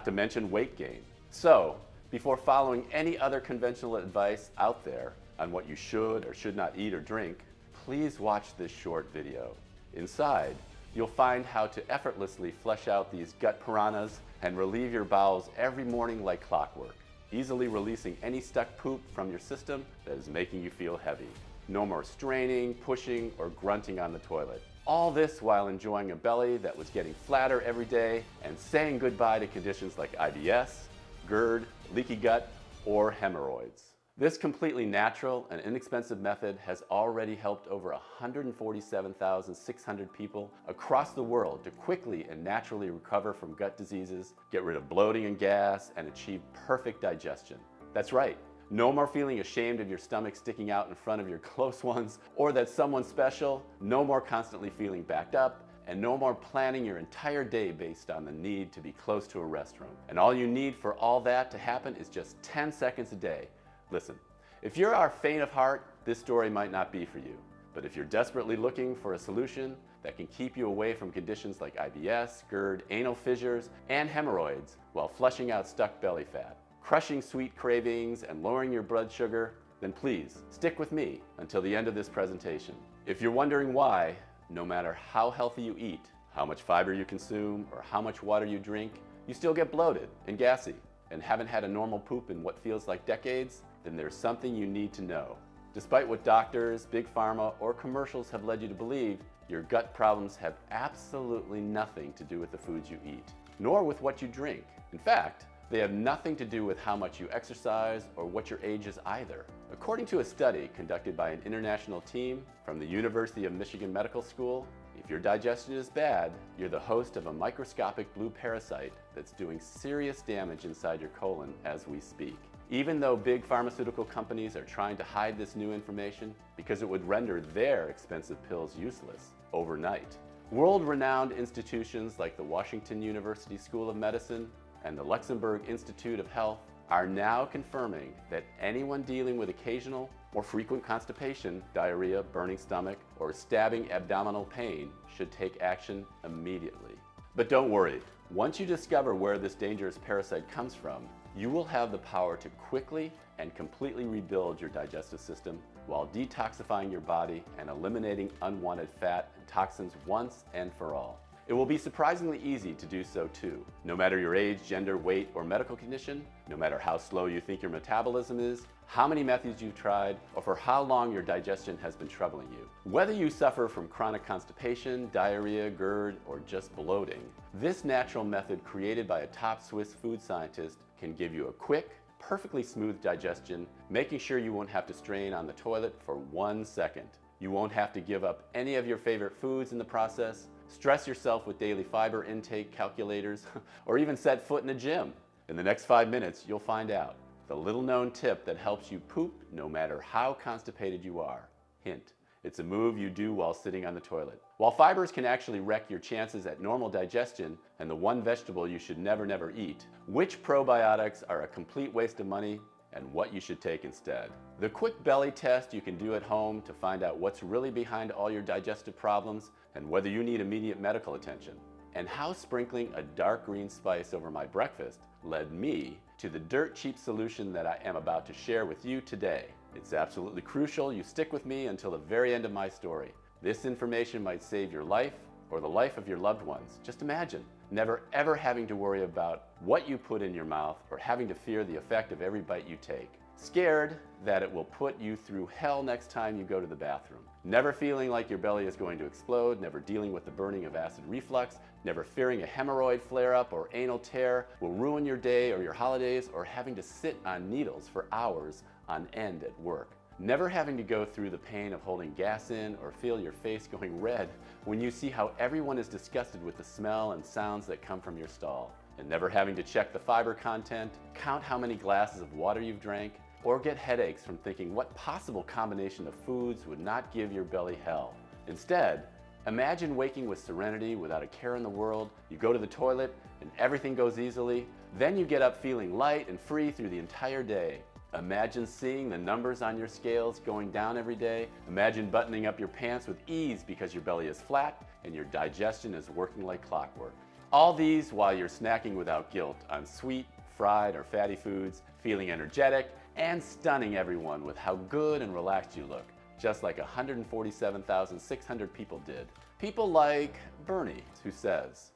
to mention weight gain. So, before following any other conventional advice out there on what you should or should not eat or drink, please watch this short video. Inside, you'll find how to effortlessly flush out these gut piranhas and relieve your bowels every morning like clockwork, easily releasing any stuck poop from your system that is making you feel heavy. No more straining, pushing, or grunting on the toilet. All this while enjoying a belly that was getting flatter every day and saying goodbye to conditions like IBS, GERD, leaky gut, or hemorrhoids. This completely natural and inexpensive method has already helped over 147,600 people across the world to quickly and naturally recover from gut diseases, get rid of bloating and gas, and achieve perfect digestion. That's right. No more feeling ashamed of your stomach sticking out in front of your close ones or that someone's special. No more constantly feeling backed up. And no more planning your entire day based on the need to be close to a restroom. And all you need for all that to happen is just 10 seconds a day. Listen, if you're our faint of heart, this story might not be for you. But if you're desperately looking for a solution that can keep you away from conditions like IBS, GERD, anal fissures, and hemorrhoids while flushing out stuck belly fat, crushing sweet cravings, and lowering your blood sugar, then please stick with me until the end of this presentation. If you're wondering why, no matter how healthy you eat, how much fiber you consume, or how much water you drink, you still get bloated and gassy and haven't had a normal poop in what feels like decades, then there's something you need to know. Despite what doctors, big pharma, or commercials have led you to believe, your gut problems have absolutely nothing to do with the foods you eat, nor with what you drink. In fact, they have nothing to do with how much you exercise or what your age is either. According to a study conducted by an international team from the University of Michigan Medical School, if your digestion is bad, you're the host of a microscopic blue parasite that's doing serious damage inside your colon as we speak. Even though big pharmaceutical companies are trying to hide this new information because it would render their expensive pills useless overnight. World-renowned institutions like the Washington University School of Medicine and the Luxembourg Institute of Health are now confirming that anyone dealing with occasional or frequent constipation, diarrhea, burning stomach, or stabbing abdominal pain should take action immediately. But don't worry, once you discover where this dangerous parasite comes from, you will have the power to quickly and completely rebuild your digestive system while detoxifying your body and eliminating unwanted fat and toxins once and for all. It will be surprisingly easy to do so too. No matter your age, gender, weight, or medical condition, no matter how slow you think your metabolism is, how many methods you've tried, or for how long your digestion has been troubling you. Whether you suffer from chronic constipation, diarrhea, GERD, or just bloating, this natural method created by a top Swiss food scientist can give you a quick, perfectly smooth digestion, making sure you won't have to strain on the toilet for 1 second. You won't have to give up any of your favorite foods in the process, stress yourself with daily fiber intake calculators, or even set foot in a gym. In the next 5 minutes, you'll find out the little-known tip that helps you poop no matter how constipated you are. Hint, it's a move you do while sitting on the toilet. While fibers can actually wreck your chances at normal digestion and the one vegetable you should never eat, which probiotics are a complete waste of money and what you should take instead. The quick belly test you can do at home to find out what's really behind all your digestive problems and whether you need immediate medical attention. And how sprinkling a dark green spice over my breakfast led me to the dirt cheap solution that I am about to share with you today. It's absolutely crucial you stick with me until the very end of my story. This information might save your life or the life of your loved ones. Just imagine never ever having to worry about what you put in your mouth or having to fear the effect of every bite you take. Scared that it will put you through hell next time you go to the bathroom. Never feeling like your belly is going to explode, never dealing with the burning of acid reflux, never fearing a hemorrhoid flare-up or anal tear will ruin your day or your holidays, or having to sit on needles for hours on end at work. Never having to go through the pain of holding gas in or feel your face going red when you see how everyone is disgusted with the smell and sounds that come from your stall. And never having to check the fiber content, count how many glasses of water you've drank, or get headaches from thinking what possible combination of foods would not give your belly hell. Instead, imagine waking with serenity without a care in the world. You go to the toilet and everything goes easily. Then you get up feeling light and free through the entire day. Imagine seeing the numbers on your scales going down every day. Imagine buttoning up your pants with ease because your belly is flat and your digestion is working like clockwork. All these while you're snacking without guilt on sweet, fried, or fatty foods, feeling energetic, and stunning everyone with how good and relaxed you look, just like 147,600 people did. People like Bernie, who says,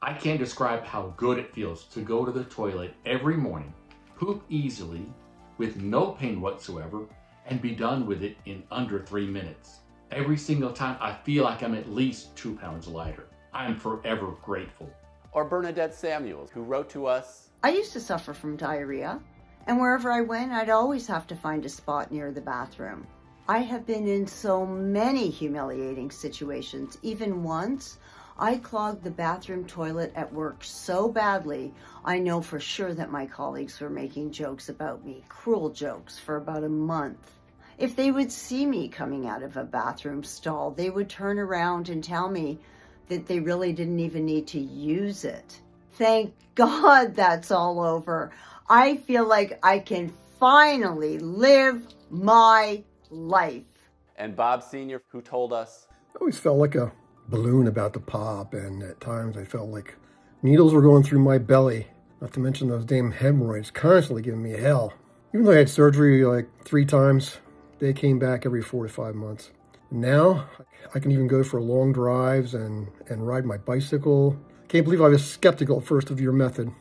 I can't describe how good it feels to go to the toilet every morning, poop easily, with no pain whatsoever, and be done with it in under 3 minutes. Every single time I feel like I'm at least 2 pounds lighter. I am forever grateful. Or Bernadette Samuels, who wrote to us, I used to suffer from diarrhea, and wherever I went, I'd always have to find a spot near the bathroom. I have been in so many humiliating situations. Even once, I clogged the bathroom toilet at work so badly, I know for sure that my colleagues were making jokes about me, cruel jokes, for about a month. If they would see me coming out of a bathroom stall, they would turn around and tell me that they really didn't even need to use it. Thank God that's all over. I feel like I can finally live my life. And Bob Sr., who told us, I always felt like a balloon about to pop, and at times I felt like needles were going through my belly, not to mention those damn hemorrhoids constantly giving me hell. Even though I had surgery like 3 times, they came back every 4 to 5 months. Now I can even go for long drives and ride my bicycle. Can't believe I was skeptical at first of your method.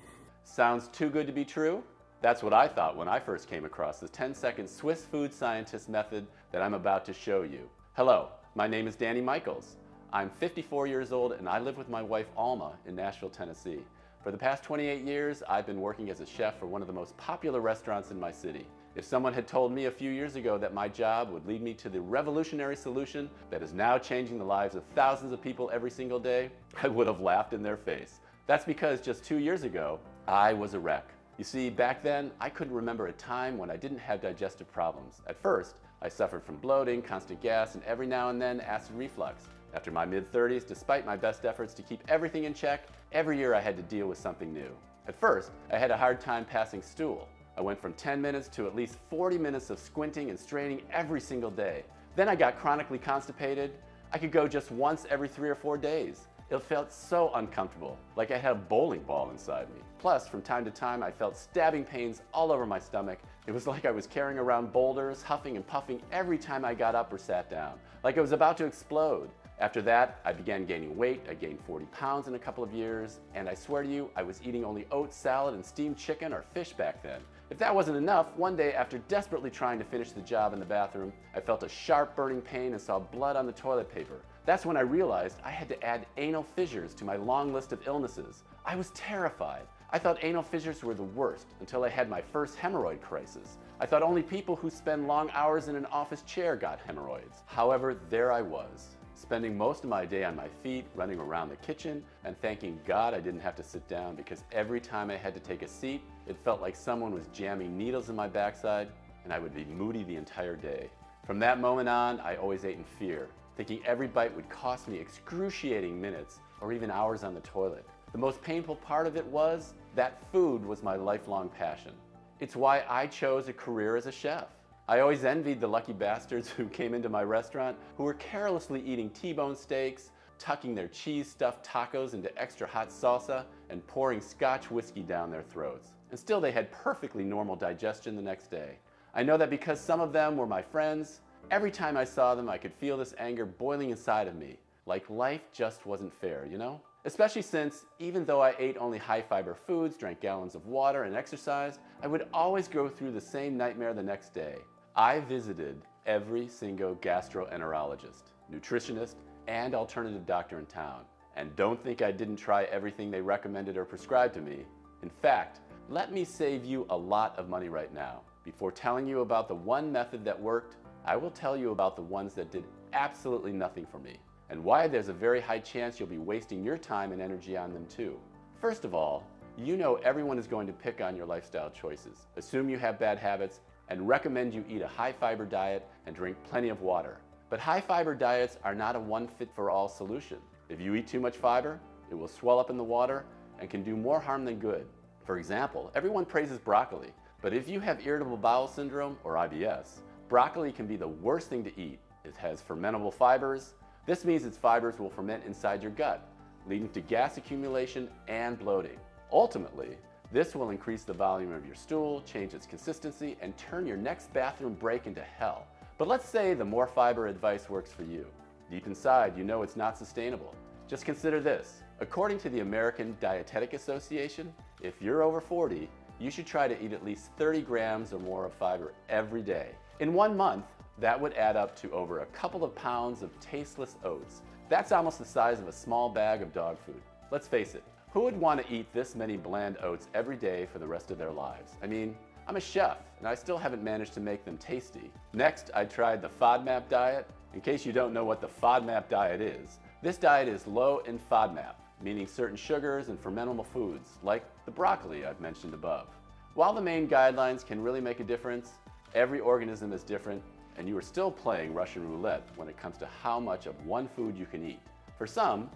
sounds too good to be true? That's what I thought when I first came across the 10-second Swiss food scientist method that I'm about to show you. Hello, my name is Danny Michaels. I'm 54 years old and I live with my wife Alma in Nashville, Tennessee. For the past 28 years, I've been working as a chef for one of the most popular restaurants in my city. If someone had told me a few years ago that my job would lead me to the revolutionary solution that is now changing the lives of thousands of people every single day, I would have laughed in their face. That's because just 2 years ago, I was a wreck. You see, back then, I couldn't remember a time when I didn't have digestive problems. At first, I suffered from bloating, constant gas, and every now and then acid reflux. After my mid-30s, despite my best efforts to keep everything in check, every year I had to deal with something new. At first, I had a hard time passing stool. I went from 10 minutes to at least 40 minutes of squinting and straining every single day. Then I got chronically constipated. I could go just once every 3 or 4 days. It felt so uncomfortable, like I had a bowling ball inside me. Plus, from time to time, I felt stabbing pains all over my stomach. It was like I was carrying around boulders, huffing and puffing every time I got up or sat down, like I was about to explode. After that, I began gaining weight. I gained 40 pounds in a couple of years, and I swear to you, I was eating only oat salad and steamed chicken or fish back then. If that wasn't enough, one day after desperately trying to finish the job in the bathroom, I felt a sharp burning pain and saw blood on the toilet paper. That's when I realized I had to add anal fissures to my long list of illnesses. I was terrified. I thought anal fissures were the worst until I had my first hemorrhoid crisis. I thought only people who spend long hours in an office chair got hemorrhoids. However, there I was, spending most of my day on my feet, running around the kitchen, and thanking God I didn't have to sit down, because every time I had to take a seat, it felt like someone was jamming needles in my backside, and I would be moody the entire day. From that moment on, I always ate in fear, thinking every bite would cost me excruciating minutes or even hours on the toilet. The most painful part of it was that food was my lifelong passion. It's why I chose a career as a chef. I always envied the lucky bastards who came into my restaurant who were carelessly eating T-bone steaks, tucking their cheese-stuffed tacos into extra hot salsa, and pouring Scotch whiskey down their throats. And still they had perfectly normal digestion the next day. I know that because some of them were my friends, every time I saw them I could feel this anger boiling inside of me, like life just wasn't fair, you know? Especially since, even though I ate only high-fiber foods, drank gallons of water, and exercised, I would always go through the same nightmare the next day. I visited every single gastroenterologist, nutritionist, and alternative doctor in town. And don't think I didn't try everything they recommended or prescribed to me. In fact, let me save you a lot of money right now. Before telling you about the one method that worked, I will tell you about the ones that did absolutely nothing for me, and why there's a very high chance you'll be wasting your time and energy on them too. First of all, you know everyone is going to pick on your lifestyle choices, assume you have bad habits, and recommend you eat a high-fiber diet and drink plenty of water. But high-fiber diets are not a one-fit-for-all solution. If you eat too much fiber, it will swell up in the water and can do more harm than good. For example, everyone praises broccoli, but if you have irritable bowel syndrome or IBS, broccoli can be the worst thing to eat. It has fermentable fibers. This means its fibers will ferment inside your gut, leading to gas accumulation and bloating. Ultimately, this will increase the volume of your stool, change its consistency, and turn your next bathroom break into hell. But let's say the more fiber advice works for you. Deep inside, you know it's not sustainable. Just consider this. According to the American Dietetic Association, if you're over 40, you should try to eat at least 30 grams or more of fiber every day. In 1 month, that would add up to over a couple of pounds of tasteless oats. That's almost the size of a small bag of dog food. Let's face it, who would want to eat this many bland oats every day for the rest of their lives? I mean, I'm a chef, and I still haven't managed to make them tasty. Next, I tried the FODMAP diet. In case you don't know what the FODMAP diet is, this diet is low in FODMAP, meaning certain sugars and fermentable foods, like the broccoli I've mentioned above. While the main guidelines can really make a difference, every organism is different, and you are still playing Russian roulette when it comes to how much of one food you can eat. For some,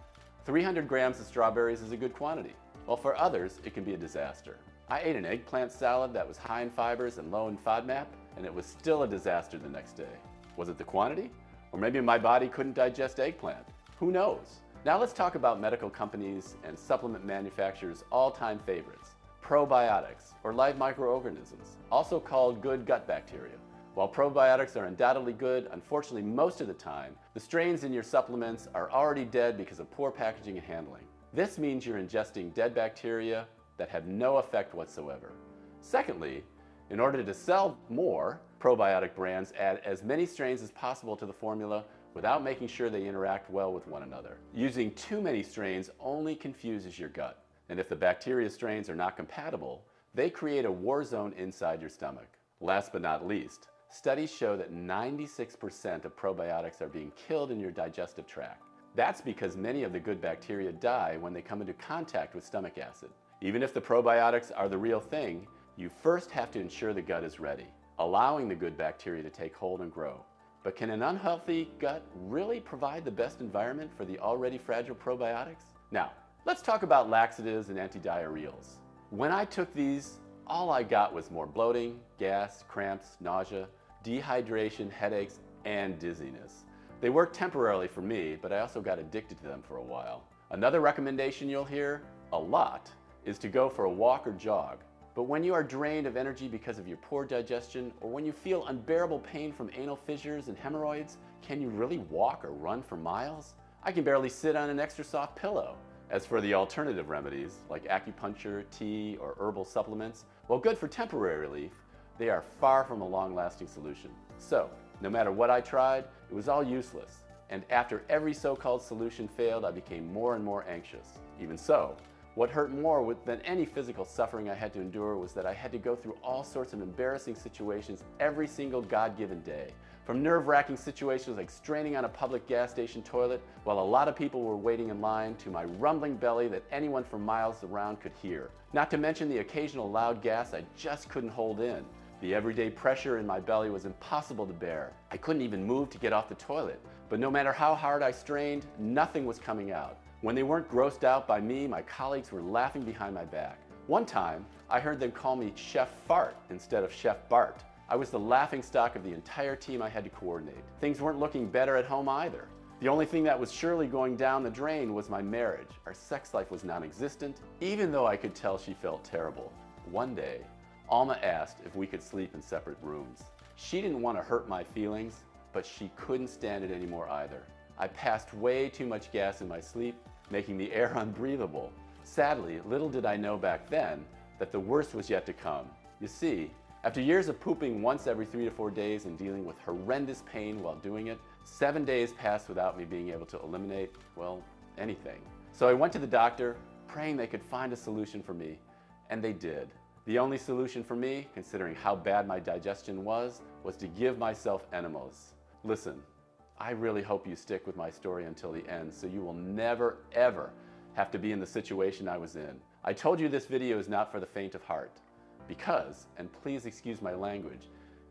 300 grams of strawberries is a good quantity, while for others, it can be a disaster. I ate an eggplant salad that was high in fibers and low in FODMAP, and it was still a disaster the next day. Was it the quantity? Or maybe my body couldn't digest eggplant? Who knows? Now let's talk about medical companies and supplement manufacturers' all-time favorites, probiotics, or live microorganisms, also called good gut bacteria. While probiotics are undoubtedly good, unfortunately most of the time, the strains in your supplements are already dead because of poor packaging and handling. This means you're ingesting dead bacteria that have no effect whatsoever. Secondly, in order to sell more, probiotic brands add as many strains as possible to the formula without making sure they interact well with one another. Using too many strains only confuses your gut, and if the bacteria strains are not compatible, they create a war zone inside your stomach. Last but not least, studies show that 96% of probiotics are being killed in your digestive tract. That's because many of the good bacteria die when they come into contact with stomach acid. Even if the probiotics are the real thing, you first have to ensure the gut is ready, allowing the good bacteria to take hold and grow. But can an unhealthy gut really provide the best environment for the already fragile probiotics? Now, let's talk about laxatives and antidiarrheals. When I took these, all I got was more bloating, gas, cramps, nausea, dehydration, headaches, and dizziness. They worked temporarily for me, but I also got addicted to them for a while. Another recommendation you'll hear a lot is to go for a walk or jog. But when you are drained of energy because of your poor digestion, or when you feel unbearable pain from anal fissures and hemorrhoids, can you really walk or run for miles? I can barely sit on an extra soft pillow. As for the alternative remedies, like acupuncture, tea, or herbal supplements, while good for temporary relief, they are far from a long-lasting solution. So, no matter what I tried, it was all useless. And after every so-called solution failed, I became more and more anxious. Even so, what hurt more than any physical suffering I had to endure was that I had to go through all sorts of embarrassing situations every single God-given day. From nerve-wracking situations like straining on a public gas station toilet while a lot of people were waiting in line, to my rumbling belly that anyone from miles around could hear. Not to mention the occasional loud gas I just couldn't hold in. The everyday pressure in my belly was impossible to bear. I couldn't even move to get off the toilet, but no matter how hard I strained, nothing was coming out. When they weren't grossed out by me, my colleagues were laughing behind my back. One time, I heard them call me Chef Fart instead of Chef Bart. I was the laughingstock of the entire team I had to coordinate. Things weren't looking better at home either. The only thing that was surely going down the drain was my marriage. Our sex life was non-existent, even though I could tell she felt terrible. One day, Alma asked if we could sleep in separate rooms. She didn't want to hurt my feelings, but she couldn't stand it anymore either. I passed way too much gas in my sleep, making the air unbreathable. Sadly, little did I know back then that the worst was yet to come. You see, after years of pooping once every 3 to 4 days and dealing with horrendous pain while doing it, 7 days passed without me being able to eliminate, well, anything. So I went to the doctor, praying they could find a solution for me, and they did. The only solution for me, considering how bad my digestion was to give myself enemas. Listen, I really hope you stick with my story until the end so you will never, ever have to be in the situation I was in. I told you this video is not for the faint of heart because, and please excuse my language,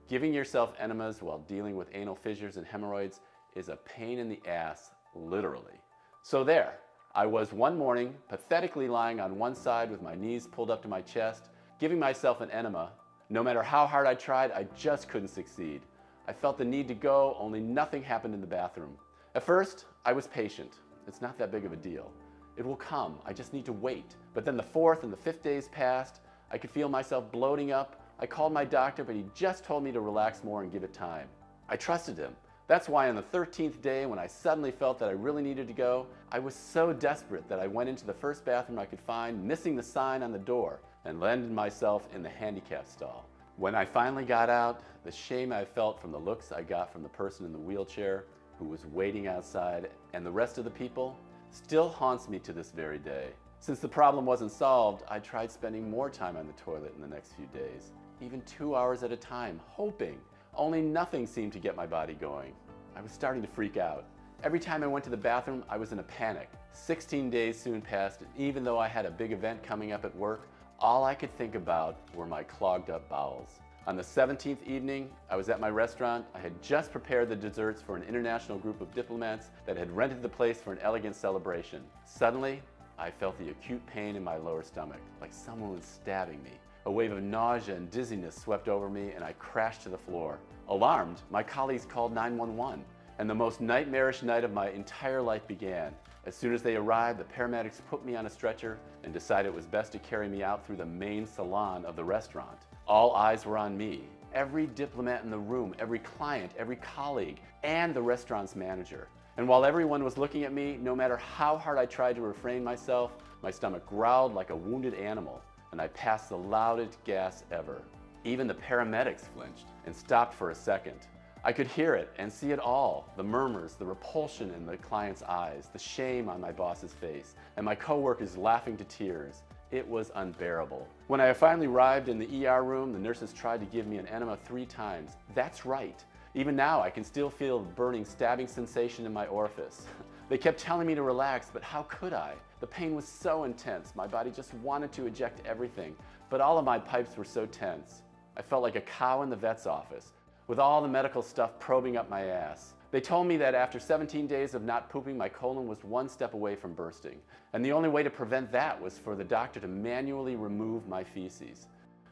giving yourself enemas while dealing with anal fissures and hemorrhoids is a pain in the ass, literally. So there, I was one morning pathetically lying on one side with my knees pulled up to my chest, giving myself an enema. No matter how hard I tried, I just couldn't succeed. I felt the need to go, only nothing happened in the bathroom. At first, I was patient. It's not that big of a deal. It will come. I just need to wait. But then the 4th and the 5th days passed. I could feel myself bloating up. I called my doctor, but he just told me to relax more and give it time. I trusted him. That's why on the 13th day, when I suddenly felt that I really needed to go, I was so desperate that I went into the first bathroom I could find, missing the sign on the door, and landed myself in the handicap stall. When I finally got out, the shame I felt from the looks I got from the person in the wheelchair who was waiting outside and the rest of the people still haunts me to this very day. Since the problem wasn't solved, I tried spending more time on the toilet in the next few days, even 2 hours at a time, hoping. Only nothing seemed to get my body going. I was starting to freak out. Every time I went to the bathroom, I was in a panic. 16 days soon passed, and even though I had a big event coming up at work, all I could think about were my clogged up bowels. On the 17th evening, I was at my restaurant. I had just prepared the desserts for an international group of diplomats that had rented the place for an elegant celebration. Suddenly, I felt the acute pain in my lower stomach, like someone was stabbing me. A wave of nausea and dizziness swept over me, and I crashed to the floor. Alarmed, my colleagues called 911, and the most nightmarish night of my entire life began. As soon as they arrived, the paramedics put me on a stretcher and decided it was best to carry me out through the main salon of the restaurant. All eyes were on me. Every diplomat in the room, every client, every colleague, and the restaurant's manager. And while everyone was looking at me, no matter how hard I tried to refrain myself, my stomach growled like a wounded animal, and I passed the loudest gas ever. Even the paramedics flinched and stopped for a second. I could hear it and see it all, the murmurs, the repulsion in the client's eyes, the shame on my boss's face, and my coworkers laughing to tears. It was unbearable. When I finally arrived in the ER room, the nurses tried to give me an enema 3 times. That's right. Even now, I can still feel the burning, stabbing sensation in my orifice. They kept telling me to relax, but how could I? The pain was so intense. My body just wanted to eject everything, but all of my pipes were so tense. I felt like a cow in the vet's office, with all the medical stuff probing up my ass. They told me that after 17 days of not pooping, my colon was 1 step away from bursting. And the only way to prevent that was for the doctor to manually remove my feces.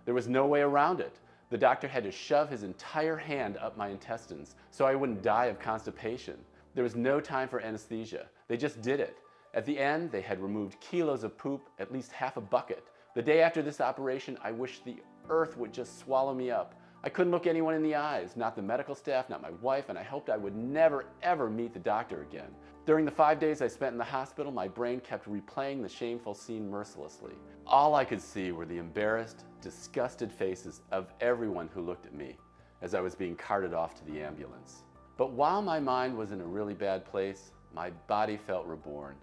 There was no way around it. The doctor had to shove his entire hand up my intestines so I wouldn't die of constipation. There was no time for anesthesia. They just did it. At the end, they had removed kilos of poop, at least half a bucket. The day after this operation, I wished the earth would just swallow me up. I couldn't look anyone in the eyes, not the medical staff, not my wife, and I hoped I would never, ever meet the doctor again. During the 5 days I spent in the hospital, my brain kept replaying the shameful scene mercilessly. All I could see were the embarrassed, disgusted faces of everyone who looked at me as I was being carted off to the ambulance. But while my mind was in a really bad place, my body felt reborn.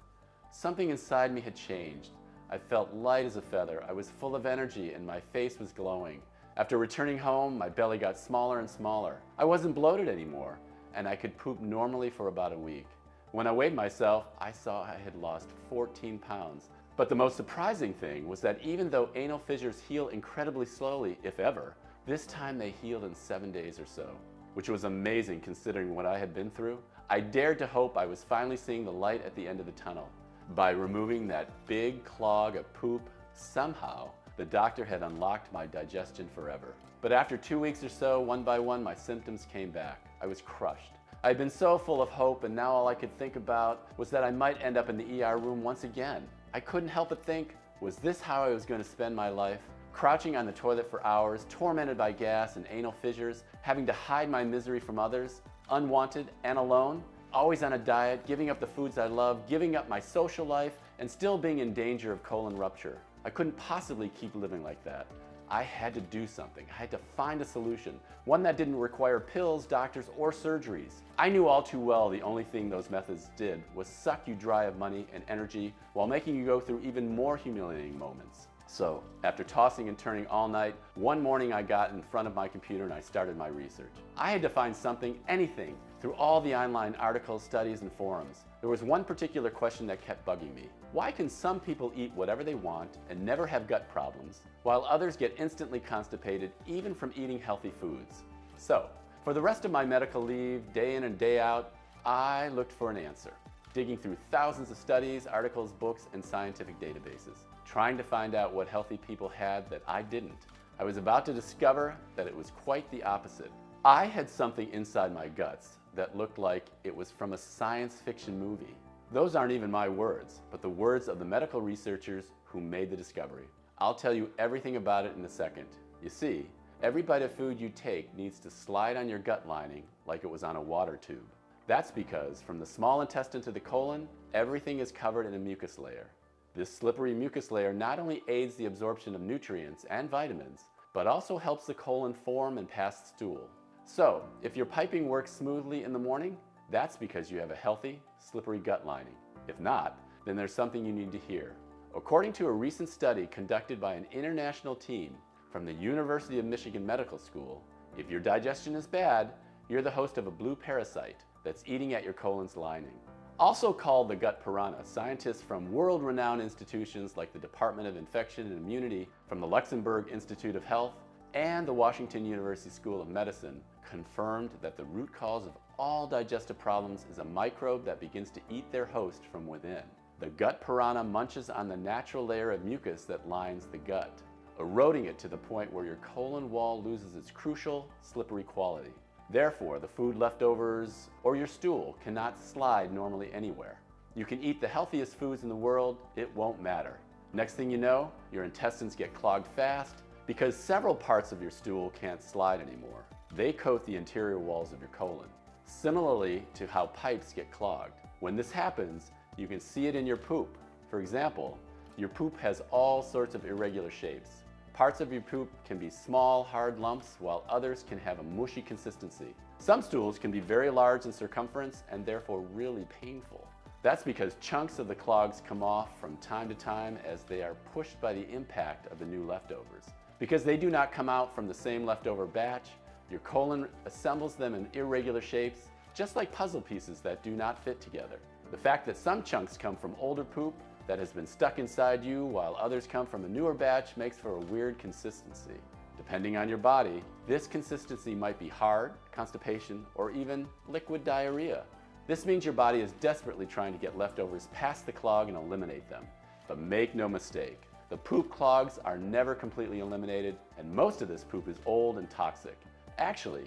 Something inside me had changed. I felt light as a feather. I was full of energy and my face was glowing. After returning home, my belly got smaller and smaller. I wasn't bloated anymore, and I could poop normally for about a week. When I weighed myself, I saw I had lost 14 pounds. But the most surprising thing was that even though anal fissures heal incredibly slowly, if ever, this time they healed in 7 days or so, which was amazing considering what I had been through. I dared to hope I was finally seeing the light at the end of the tunnel. By removing that big clog of poop, somehow, the doctor had unlocked my digestion forever. But after 2 weeks or so, one by one, my symptoms came back. I was crushed. I had been so full of hope, and now all I could think about was that I might end up in the ER room once again. I couldn't help but think, was this how I was going to spend my life? Crouching on the toilet for hours, tormented by gas and anal fissures, having to hide my misery from others, unwanted and alone, always on a diet, giving up the foods I love, giving up my social life, and still being in danger of colon rupture. I couldn't possibly keep living like that. I had to do something. I had to find a solution, one that didn't require pills, doctors, or surgeries. I knew all too well the only thing those methods did was suck you dry of money and energy while making you go through even more humiliating moments. So, after tossing and turning all night, one morning I got in front of my computer and I started my research. I had to find something, anything, through all the online articles, studies, and forums. There was one particular question that kept bugging me. Why can some people eat whatever they want and never have gut problems, while others get instantly constipated even from eating healthy foods? So, for the rest of my medical leave, day in and day out, I looked for an answer, digging through thousands of studies, articles, books, and scientific databases, trying to find out what healthy people had that I didn't. I was about to discover that it was quite the opposite. I had something inside my guts that looked like it was from a science fiction movie. Those aren't even my words, but the words of the medical researchers who made the discovery. I'll tell you everything about it in a second. You see, every bite of food you take needs to slide on your gut lining like it was on a water tube. That's because from the small intestine to the colon, everything is covered in a mucus layer. This slippery mucus layer not only aids the absorption of nutrients and vitamins, but also helps the colon form and pass stool. So, if your piping works smoothly in the morning, that's because you have a healthy, slippery gut lining. If not, then there's something you need to hear. According to a recent study conducted by an international team from the University of Michigan Medical School, if your digestion is bad, you're the host of a blue parasite that's eating at your colon's lining. Also called the gut piranha, scientists from world-renowned institutions like the Department of Infection and Immunity, from the Luxembourg Institute of Health, and the Washington University School of Medicine confirmed that the root cause of all digestive problems is a microbe that begins to eat their host from within. The gut piranha munches on the natural layer of mucus that lines the gut, eroding it to the point where your colon wall loses its crucial, slippery quality. Therefore, the food leftovers or your stool cannot slide normally anywhere. You can eat the healthiest foods in the world, it won't matter. Next thing you know, your intestines get clogged fast because several parts of your stool can't slide anymore. They coat the interior walls of your colon, similarly to how pipes get clogged. When this happens, you can see it in your poop. For example, your poop has all sorts of irregular shapes. Parts of your poop can be small, hard lumps, while others can have a mushy consistency. Some stools can be very large in circumference and therefore really painful. That's because chunks of the clogs come off from time to time as they are pushed by the impact of the new leftovers. Because they do not come out from the same leftover batch, your colon assembles them in irregular shapes, just like puzzle pieces that do not fit together. The fact that some chunks come from older poop that has been stuck inside you while others come from a newer batch makes for a weird consistency. Depending on your body, this consistency might be hard, constipation, or even liquid diarrhea. This means your body is desperately trying to get leftovers past the clog and eliminate them. But make no mistake, the poop clogs are never completely eliminated, and most of this poop is old and toxic. Actually,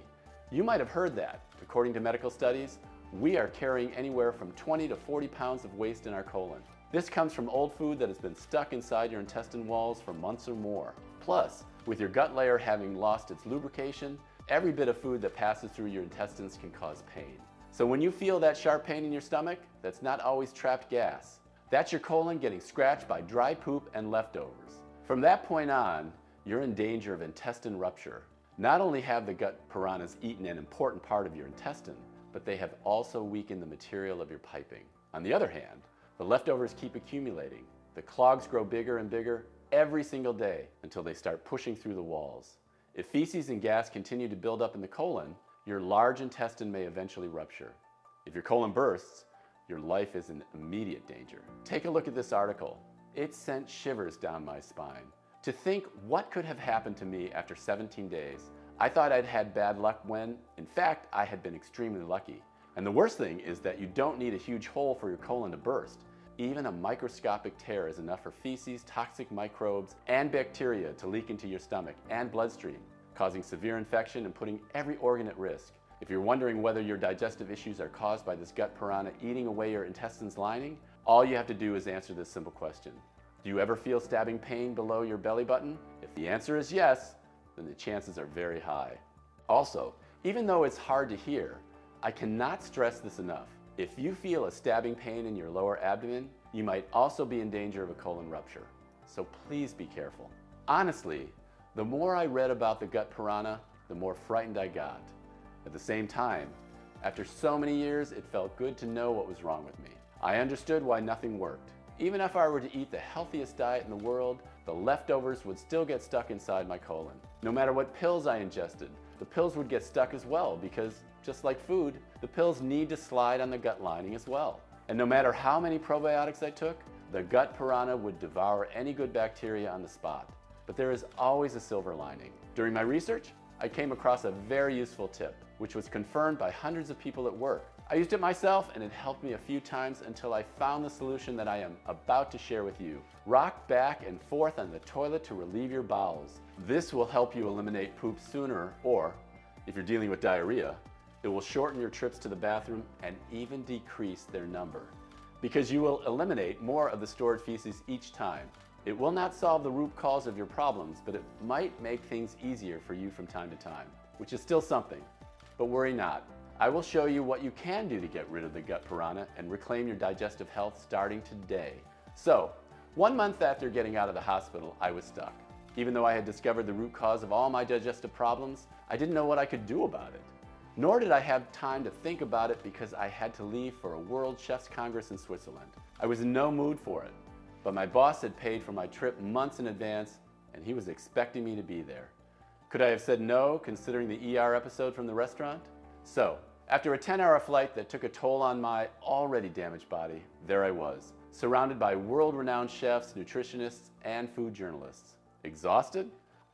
you might have heard that. According to medical studies, we are carrying anywhere from 20 to 40 pounds of waste in our colon. This comes from old food that has been stuck inside your intestine walls for months or more. Plus, with your gut layer having lost its lubrication, every bit of food that passes through your intestines can cause pain. So when you feel that sharp pain in your stomach, that's not always trapped gas. That's your colon getting scratched by dry poop and leftovers. From that point on, you're in danger of intestine rupture. Not only have the gut piranhas eaten an important part of your intestine, but they have also weakened the material of your piping. On the other hand, the leftovers keep accumulating. The clogs grow bigger and bigger every single day until they start pushing through the walls. If feces and gas continue to build up in the colon, your large intestine may eventually rupture. If your colon bursts, your life is in immediate danger. Take a look at this article. It sent shivers down my spine. To think what could have happened to me after 17 days. I thought I'd had bad luck when, in fact, I had been extremely lucky. And the worst thing is that you don't need a huge hole for your colon to burst. Even a microscopic tear is enough for feces, toxic microbes, and bacteria to leak into your stomach and bloodstream, causing severe infection and putting every organ at risk. If you're wondering whether your digestive issues are caused by this gut piranha eating away your intestines lining, all you have to do is answer this simple question. Do you ever feel stabbing pain below your belly button? If the answer is yes, then the chances are very high. Also, even though it's hard to hear, I cannot stress this enough. If you feel a stabbing pain in your lower abdomen, you might also be in danger of a colon rupture. So please be careful. Honestly, the more I read about the gut piranha, the more frightened I got. At the same time, after so many years, it felt good to know what was wrong with me. I understood why nothing worked. Even if I were to eat the healthiest diet in the world, the leftovers would still get stuck inside my colon. No matter what pills I ingested, the pills would get stuck as well because, just like food, the pills need to slide on the gut lining as well. And no matter how many probiotics I took, the gut piranha would devour any good bacteria on the spot. But there is always a silver lining. During my research, I came across a very useful tip, which was confirmed by hundreds of people at work. I used it myself and it helped me a few times until I found the solution that I am about to share with you. Rock back and forth on the toilet to relieve your bowels. This will help you eliminate poop sooner, or if you're dealing with diarrhea, it will shorten your trips to the bathroom and even decrease their number. because you will eliminate more of the stored feces each time. It will not solve the root cause of your problems, but it might make things easier for you from time to time, which is still something. But worry not. I will show you what you can do to get rid of the gut piranha and reclaim your digestive health starting today. So, 1 month after getting out of the hospital, I was stuck. Even though I had discovered the root cause of all my digestive problems, I didn't know what I could do about it. Nor did I have time to think about it because I had to leave for a World Chefs Congress in Switzerland. I was in no mood for it, but my boss had paid for my trip months in advance and he was expecting me to be there. Could I have said no, considering the ER episode from the restaurant? So, after a 10-hour flight that took a toll on my already damaged body, there I was, surrounded by world-renowned chefs, nutritionists, and food journalists. Exhausted?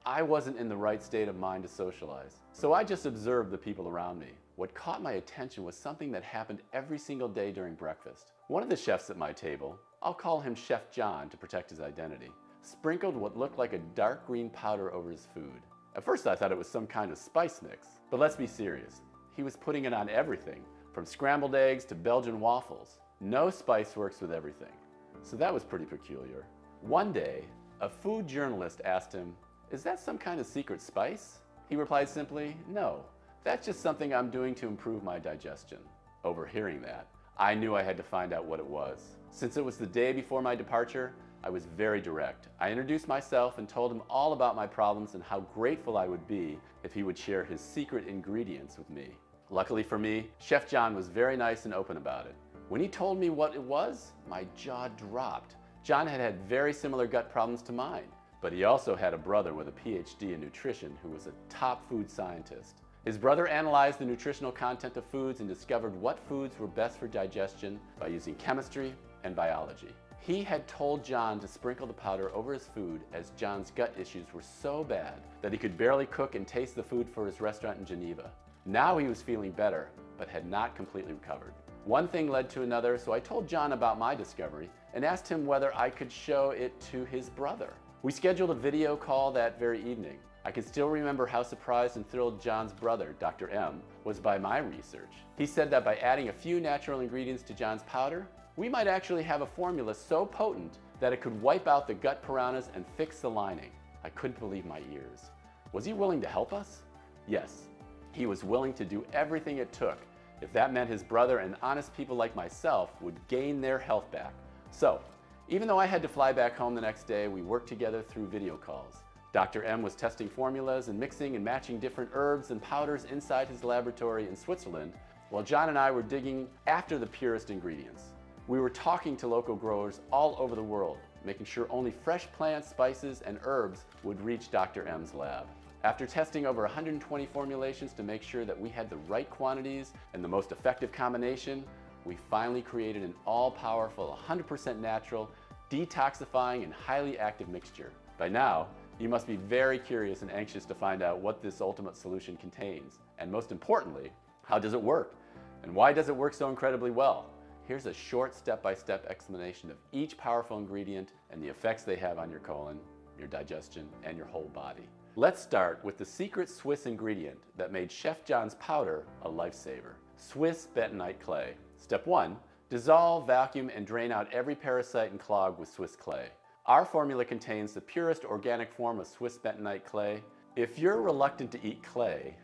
I wasn't in the right state of mind to socialize, so I just observed the people around me. What caught my attention was something that happened every single day during breakfast. One of the chefs at my table, I'll call him Chef John to protect his identity, sprinkled what looked like a dark green powder over his food. At first I thought it was some kind of spice mix, but let's be serious. He was putting it on everything, from scrambled eggs to Belgian waffles. No spice works with everything. So that was pretty peculiar. One day, a food journalist asked him, "Is that some kind of secret spice?" He replied simply, "No, that's just something I'm doing to improve my digestion." Overhearing that, I knew I had to find out what it was. Since it was the day before my departure, I was very direct. I introduced myself and told him all about my problems and how grateful I would be if he would share his secret ingredients with me. Luckily for me, Chef John was very nice and open about it. When he told me what it was, my jaw dropped. John had had very similar gut problems to mine, but he also had a brother with a PhD in nutrition who was a top food scientist. His brother analyzed the nutritional content of foods and discovered what foods were best for digestion by using chemistry and biology. He had told John to sprinkle the powder over his food as John's gut issues were so bad that he could barely cook and taste the food for his restaurant in Geneva. Now he was feeling better, but had not completely recovered. One thing led to another, so I told John about my discovery and asked him whether I could show it to his brother. We scheduled a video call that very evening. I can still remember how surprised and thrilled John's brother, Dr. M, was by my research. He said that by adding a few natural ingredients to John's powder, we might actually have a formula so potent that it could wipe out the gut piranhas and fix the lining. I couldn't believe my ears. Was he willing to help us? Yes, he was willing to do everything it took if that meant his brother and honest people like myself would gain their health back. So, even though I had to fly back home the next day, we worked together through video calls. Dr. M was testing formulas and mixing and matching different herbs and powders inside his laboratory in Switzerland, while John and I were digging after the purest ingredients. We were talking to local growers all over the world, making sure only fresh plants, spices, and herbs would reach Dr. M's lab. After testing over 120 formulations to make sure that we had the right quantities and the most effective combination, we finally created an all-powerful, 100% natural, detoxifying, and highly active mixture. By now, you must be very curious and anxious to find out what this ultimate solution contains, and most importantly, how does it work? And why does it work so incredibly well? Here's a short step-by-step explanation of each powerful ingredient and the effects they have on your colon, your digestion, and your whole body. Let's start with the secret Swiss ingredient that made Chef John's powder a lifesaver: Swiss bentonite clay. Step 1, dissolve, vacuum, and drain out every parasite and clog with Swiss clay. Our formula contains the purest organic form of Swiss bentonite clay. If you're reluctant to eat clay,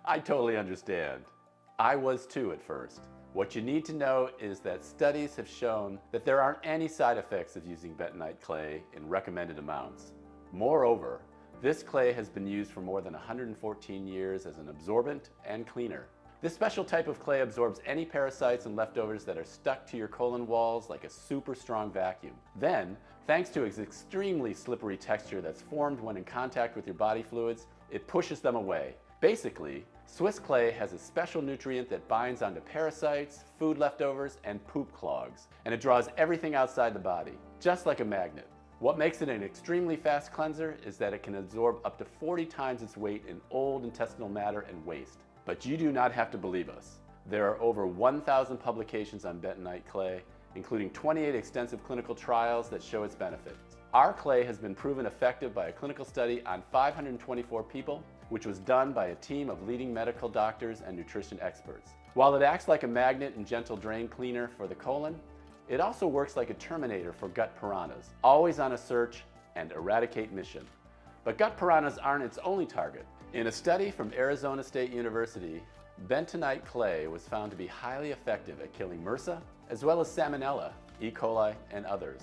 I totally understand. I was too at first. What you need to know is that studies have shown that there aren't any side effects of using bentonite clay in recommended amounts. Moreover, this clay has been used for more than 114 years as an absorbent and cleaner. This special type of clay absorbs any parasites and leftovers that are stuck to your colon walls like a super strong vacuum. Then, thanks to its extremely slippery texture that's formed when in contact with your body fluids, it pushes them away. Basically, Swiss clay has a special nutrient that binds onto parasites, food leftovers, and poop clogs, and it draws everything outside the body, just like a magnet. What makes it an extremely fast cleanser is that it can absorb up to 40 times its weight in old intestinal matter and waste. But you do not have to believe us. There are over 1,000 publications on bentonite clay, including 28 extensive clinical trials that show its benefits. Our clay has been proven effective by a clinical study on 524 people, which was done by a team of leading medical doctors and nutrition experts. While it acts like a magnet and gentle drain cleaner for the colon, It also works like a terminator for gut piranhas, always on a search and eradicate mission. But gut piranhas aren't its only target. In a study from Arizona State University, bentonite clay was found to be highly effective at killing MRSA, as well as Salmonella, E. coli, and others.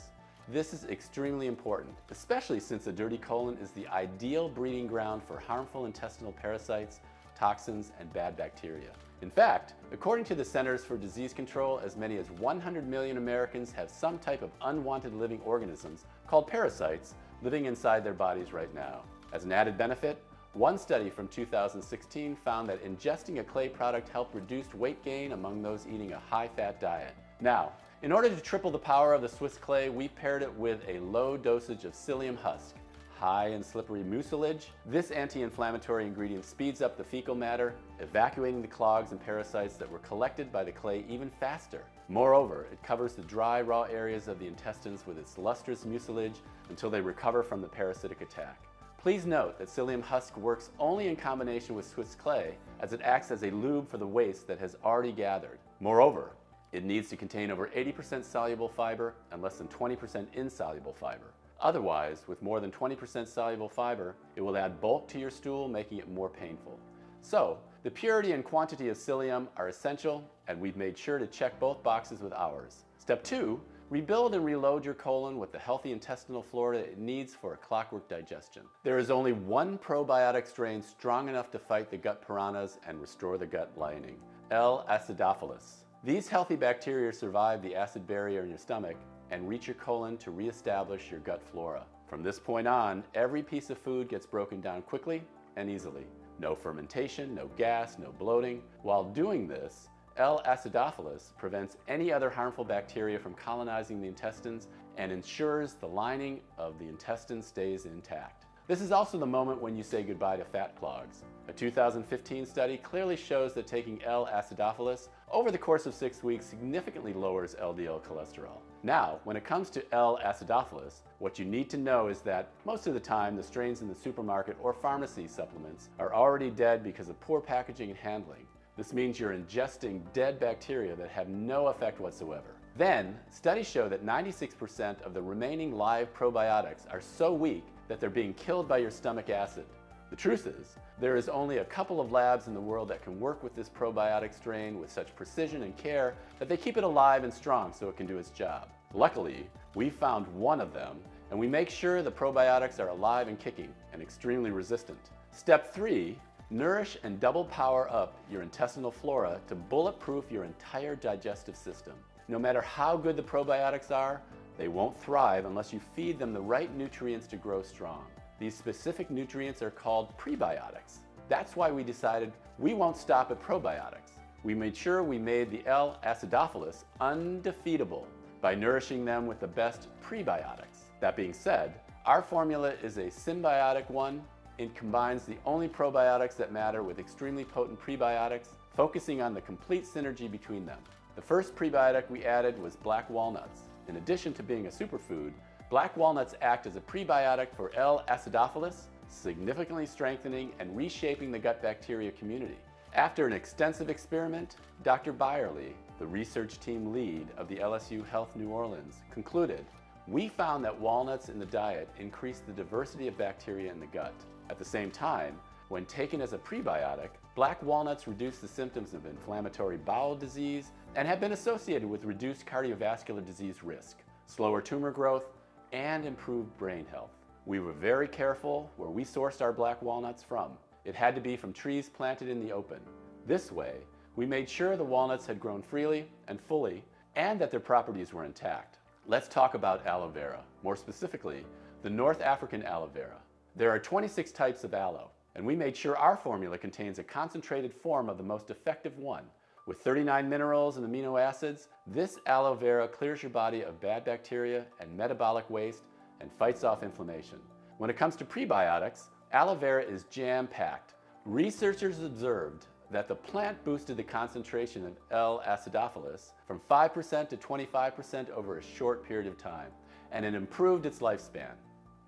This is extremely important, especially since the dirty colon is the ideal breeding ground for harmful intestinal parasites, toxins, and bad bacteria. In fact, according to the Centers for Disease Control, as many as 100 million Americans have some type of unwanted living organisms called parasites living inside their bodies right now. As an added benefit, one study from 2016 found that ingesting a clay product helped reduce weight gain among those eating a high-fat diet. Now, in order to triple the power of the Swiss clay, we paired it with a low dosage of psyllium husk, high in slippery mucilage. This anti-inflammatory ingredient speeds up the fecal matter, evacuating the clogs and parasites that were collected by the clay even faster. Moreover, it covers the dry, raw areas of the intestines with its lustrous mucilage until they recover from the parasitic attack. Please note that psyllium husk works only in combination with Swiss clay, as it acts as a lube for the waste that has already gathered. Moreover, it needs to contain over 80% soluble fiber and less than 20% insoluble fiber. Otherwise, with more than 20% soluble fiber, it will add bulk to your stool, making it more painful. So, the purity and quantity of psyllium are essential, and we've made sure to check both boxes with ours. Step 2, rebuild and reload your colon with the healthy intestinal flora it needs for a clockwork digestion. There is only one probiotic strain strong enough to fight the gut piranhas and restore the gut lining, L. acidophilus. These healthy bacteria survive the acid barrier in your stomach and reach your colon to reestablish your gut flora. From this point on, every piece of food gets broken down quickly and easily. No fermentation, no gas, no bloating. While doing this, L. acidophilus prevents any other harmful bacteria from colonizing the intestines and ensures the lining of the intestine stays intact. This is also the moment when you say goodbye to fat clogs. A 2015 study clearly shows that taking L. acidophilus over the course of 6 weeks significantly lowers LDL cholesterol. Now, when it comes to L. acidophilus, what you need to know is that most of the time the strains in the supermarket or pharmacy supplements are already dead because of poor packaging and handling. This means you're ingesting dead bacteria that have no effect whatsoever. Then, studies show that 96% of the remaining live probiotics are so weak that they're being killed by your stomach acid. The truth is, there is only a couple of labs in the world that can work with this probiotic strain with such precision and care that they keep it alive and strong so it can do its job. Luckily, we found one of them, and we make sure the probiotics are alive and kicking and extremely resistant. Step 3, nourish and double power up your intestinal flora to bulletproof your entire digestive system. No matter how good the probiotics are, they won't thrive unless you feed them the right nutrients to grow strong. These specific nutrients are called prebiotics. That's why we decided we won't stop at probiotics. We made sure we made the L. acidophilus undefeatable by nourishing them with the best prebiotics. That being said, our formula is a symbiotic one. It combines the only probiotics that matter with extremely potent prebiotics, focusing on the complete synergy between them. The first prebiotic we added was black walnuts. In addition to being a superfood, black walnuts act as a prebiotic for L. acidophilus, significantly strengthening and reshaping the gut bacteria community. After an extensive experiment, Dr. Byerly, the research team lead of the LSU Health New Orleans, concluded, "We found that walnuts in the diet increase the diversity of bacteria in the gut. At the same time, when taken as a prebiotic, black walnuts reduce the symptoms of inflammatory bowel disease and have been associated with reduced cardiovascular disease risk, slower tumor growth, and improved brain health." We were very careful where we sourced our black walnuts from. It had to be from trees planted in the open. This way, we made sure the walnuts had grown freely and fully, and that their properties were intact. Let's talk about aloe vera, more specifically, the North African aloe vera. There are 26 types of aloe, and we made sure our formula contains a concentrated form of the most effective one. With 39 minerals and amino acids, this aloe vera clears your body of bad bacteria and metabolic waste and fights off inflammation. When it comes to prebiotics, aloe vera is jam-packed. Researchers observed that the plant boosted the concentration of L. acidophilus from 5% to 25% over a short period of time, and it improved its lifespan.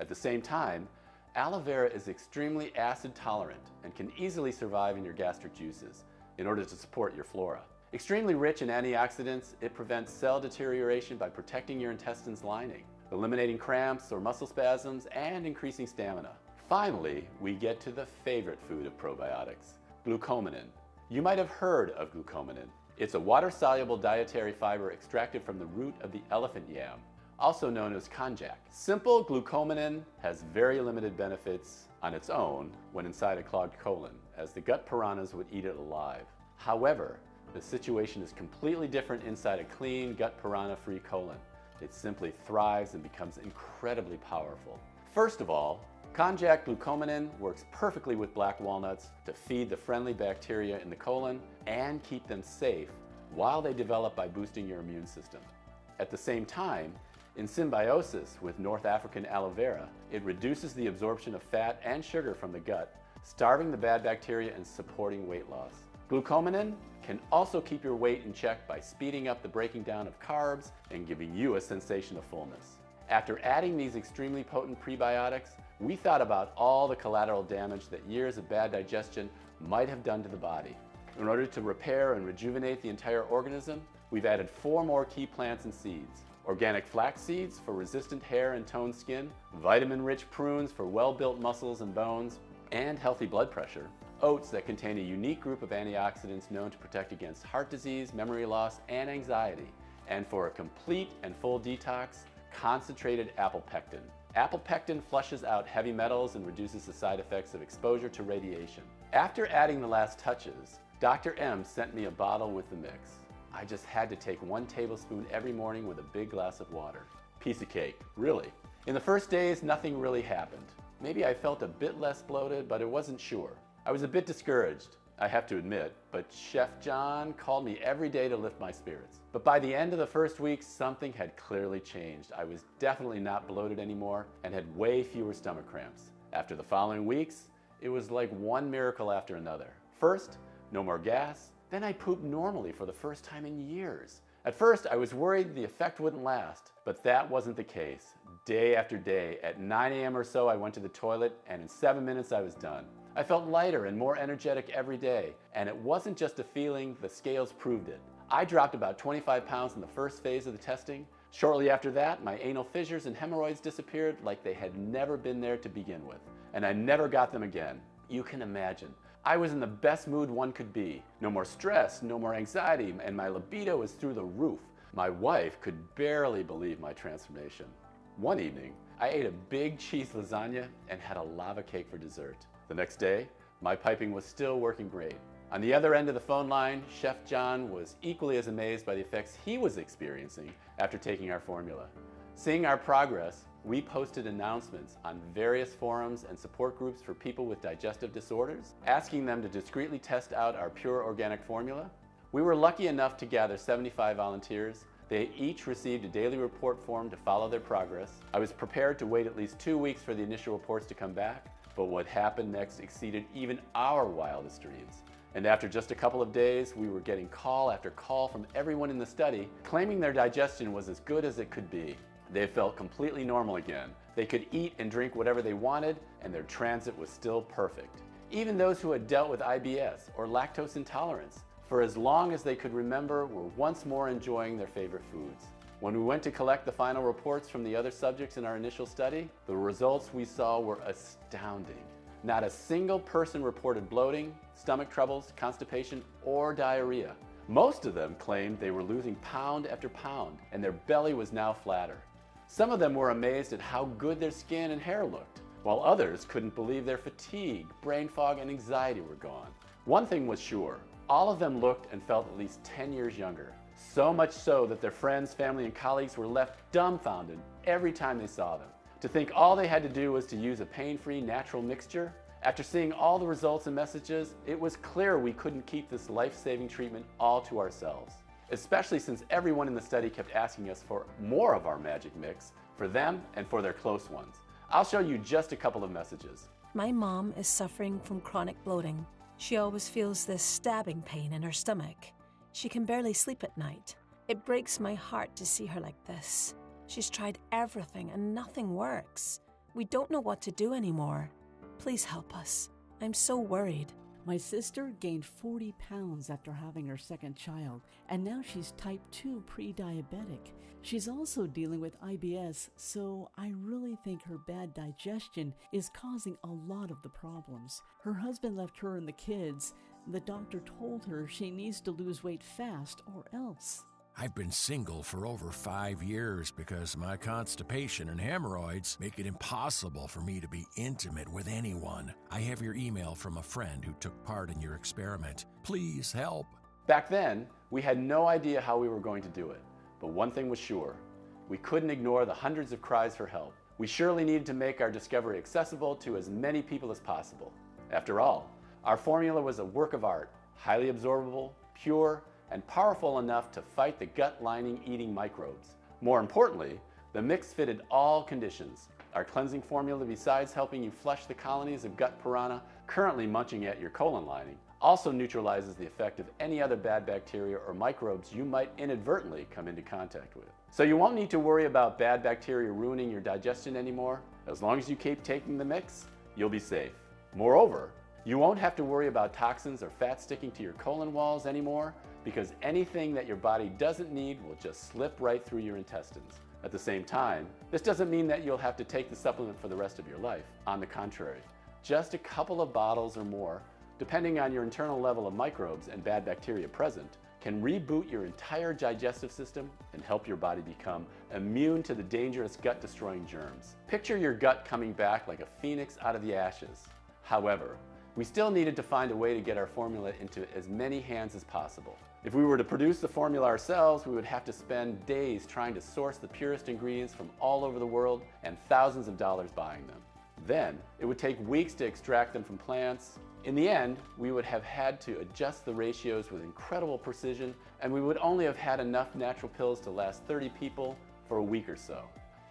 At the same time, aloe vera is extremely acid tolerant and can easily survive in your gastric juices in order to support your flora. Extremely rich in antioxidants, it prevents cell deterioration by protecting your intestines lining, eliminating cramps or muscle spasms, and increasing stamina. Finally, we get to the favorite food of probiotics, glucomannan. You might have heard of glucomannan. It's a water-soluble dietary fiber extracted from the root of the elephant yam, also known as konjac. Simple glucomannan has very limited benefits on its own when inside a clogged colon, as the gut piranhas would eat it alive. However, the situation is completely different inside a clean, gut piranha-free colon. It simply thrives and becomes incredibly powerful. First of all, konjac glucomannan works perfectly with black walnuts to feed the friendly bacteria in the colon and keep them safe while they develop by boosting your immune system. At the same time, in symbiosis with North African aloe vera, it reduces the absorption of fat and sugar from the gut, starving the bad bacteria and supporting weight loss. Glucomannan can also keep your weight in check by speeding up the breaking down of carbs and giving you a sensation of fullness. After adding these extremely potent prebiotics, we thought about all the collateral damage that years of bad digestion might have done to the body. In order to repair and rejuvenate the entire organism, we've added 4 more key plants and seeds. Organic flax seeds for resistant hair and toned skin, vitamin-rich prunes for well-built muscles and bones, and healthy blood pressure. Oats that contain a unique group of antioxidants known to protect against heart disease, memory loss, and anxiety. And for a complete and full detox, concentrated apple pectin. Apple pectin flushes out heavy metals and reduces the side effects of exposure to radiation. After adding the last touches, Dr. M sent me a bottle with the mix. I just had to take 1 tablespoon every morning with a big glass of water. Piece of cake, really. In the first days, nothing really happened. Maybe I felt a bit less bloated, but I wasn't sure. I was a bit discouraged, I have to admit, but Chef John called me every day to lift my spirits. But by the end of the first week, something had clearly changed. I was definitely not bloated anymore and had way fewer stomach cramps. After the following weeks, it was like one miracle after another. First, no more gas. Then I pooped normally for the first time in years. At first, I was worried the effect wouldn't last, but that wasn't the case. Day after day, at 9 a.m. or so, I went to the toilet, and in 7 minutes, I was done. I felt lighter and more energetic every day, and it wasn't just a feeling, the scales proved it. I dropped about 25 pounds in the first phase of the testing. Shortly after that, my anal fissures and hemorrhoids disappeared like they had never been there to begin with, and I never got them again. You can imagine. I was in the best mood one could be. No more stress, no more anxiety, and my libido is through the roof. My wife could barely believe my transformation. One evening, I ate a big cheese lasagna and had a lava cake for dessert. The next day, my piping was still working great. On the other end of the phone line, Chef John was equally as amazed by the effects he was experiencing after taking our formula. Seeing our progress, we posted announcements on various forums and support groups for people with digestive disorders, asking them to discreetly test out our pure organic formula. We were lucky enough to gather 75 volunteers. They each received a daily report form to follow their progress. I was prepared to wait at least 2 weeks for the initial reports to come back, but what happened next exceeded even our wildest dreams. And after just a couple of days, we were getting call after call from everyone in the study claiming their digestion was as good as it could be. They felt completely normal again. They could eat and drink whatever they wanted, and their transit was still perfect. Even those who had dealt with IBS or lactose intolerance, for as long as they could remember, were once more enjoying their favorite foods. When we went to collect the final reports from the other subjects in our initial study, the results we saw were astounding. Not a single person reported bloating, stomach troubles, constipation, or diarrhea. Most of them claimed they were losing pound after pound, and their belly was now flatter. Some of them were amazed at how good their skin and hair looked, while others couldn't believe their fatigue, brain fog, and anxiety were gone. One thing was sure, all of them looked and felt at least 10 years younger. So much so that their friends, family, and colleagues were left dumbfounded every time they saw them. To think all they had to do was to use a pain-free natural mixture? After seeing all the results and messages, it was clear we couldn't keep this life-saving treatment all to ourselves, especially since everyone in the study kept asking us for more of our magic mix for them and for their close ones. I'll show you just a couple of messages. My mom is suffering from chronic bloating. She always feels this stabbing pain in her stomach. She can barely sleep at night. It breaks my heart to see her like this. She's tried everything and nothing works. We don't know what to do anymore. Please help us. I'm so worried. My sister gained 40 pounds after having her second child, and now she's type 2 pre-diabetic. She's also dealing with IBS, so I really think her bad digestion is causing a lot of the problems. Her husband left her and the kids. The doctor told her she needs to lose weight fast or else. I've been single for over 5 years because my constipation and hemorrhoids make it impossible for me to be intimate with anyone. I have your email from a friend who took part in your experiment. Please help. Back then, we had no idea how we were going to do it. But one thing was sure, we couldn't ignore the hundreds of cries for help. We surely needed to make our discovery accessible to as many people as possible. After all, our formula was a work of art, highly absorbable, pure, and powerful enough to fight the gut lining eating microbes. More importantly, the mix fitted all conditions. Our cleansing formula, besides helping you flush the colonies of gut piranha currently munching at your colon lining, also neutralizes the effect of any other bad bacteria or microbes you might inadvertently come into contact with. So you won't need to worry about bad bacteria ruining your digestion anymore. As long as you keep taking the mix, you'll be safe. Moreover, you won't have to worry about toxins or fat sticking to your colon walls anymore, because anything that your body doesn't need will just slip right through your intestines. At the same time, this doesn't mean that you'll have to take the supplement for the rest of your life. On the contrary, just a couple of bottles or more, depending on your internal level of microbes and bad bacteria present, can reboot your entire digestive system and help your body become immune to the dangerous gut-destroying germs. Picture your gut coming back like a phoenix out of the ashes. However, we still needed to find a way to get our formula into as many hands as possible. If we were to produce the formula ourselves, we would have to spend days trying to source the purest ingredients from all over the world and thousands of dollars buying them. Then, it would take weeks to extract them from plants. In the end, we would have had to adjust the ratios with incredible precision, and we would only have had enough natural pills to last 30 people for a week or so.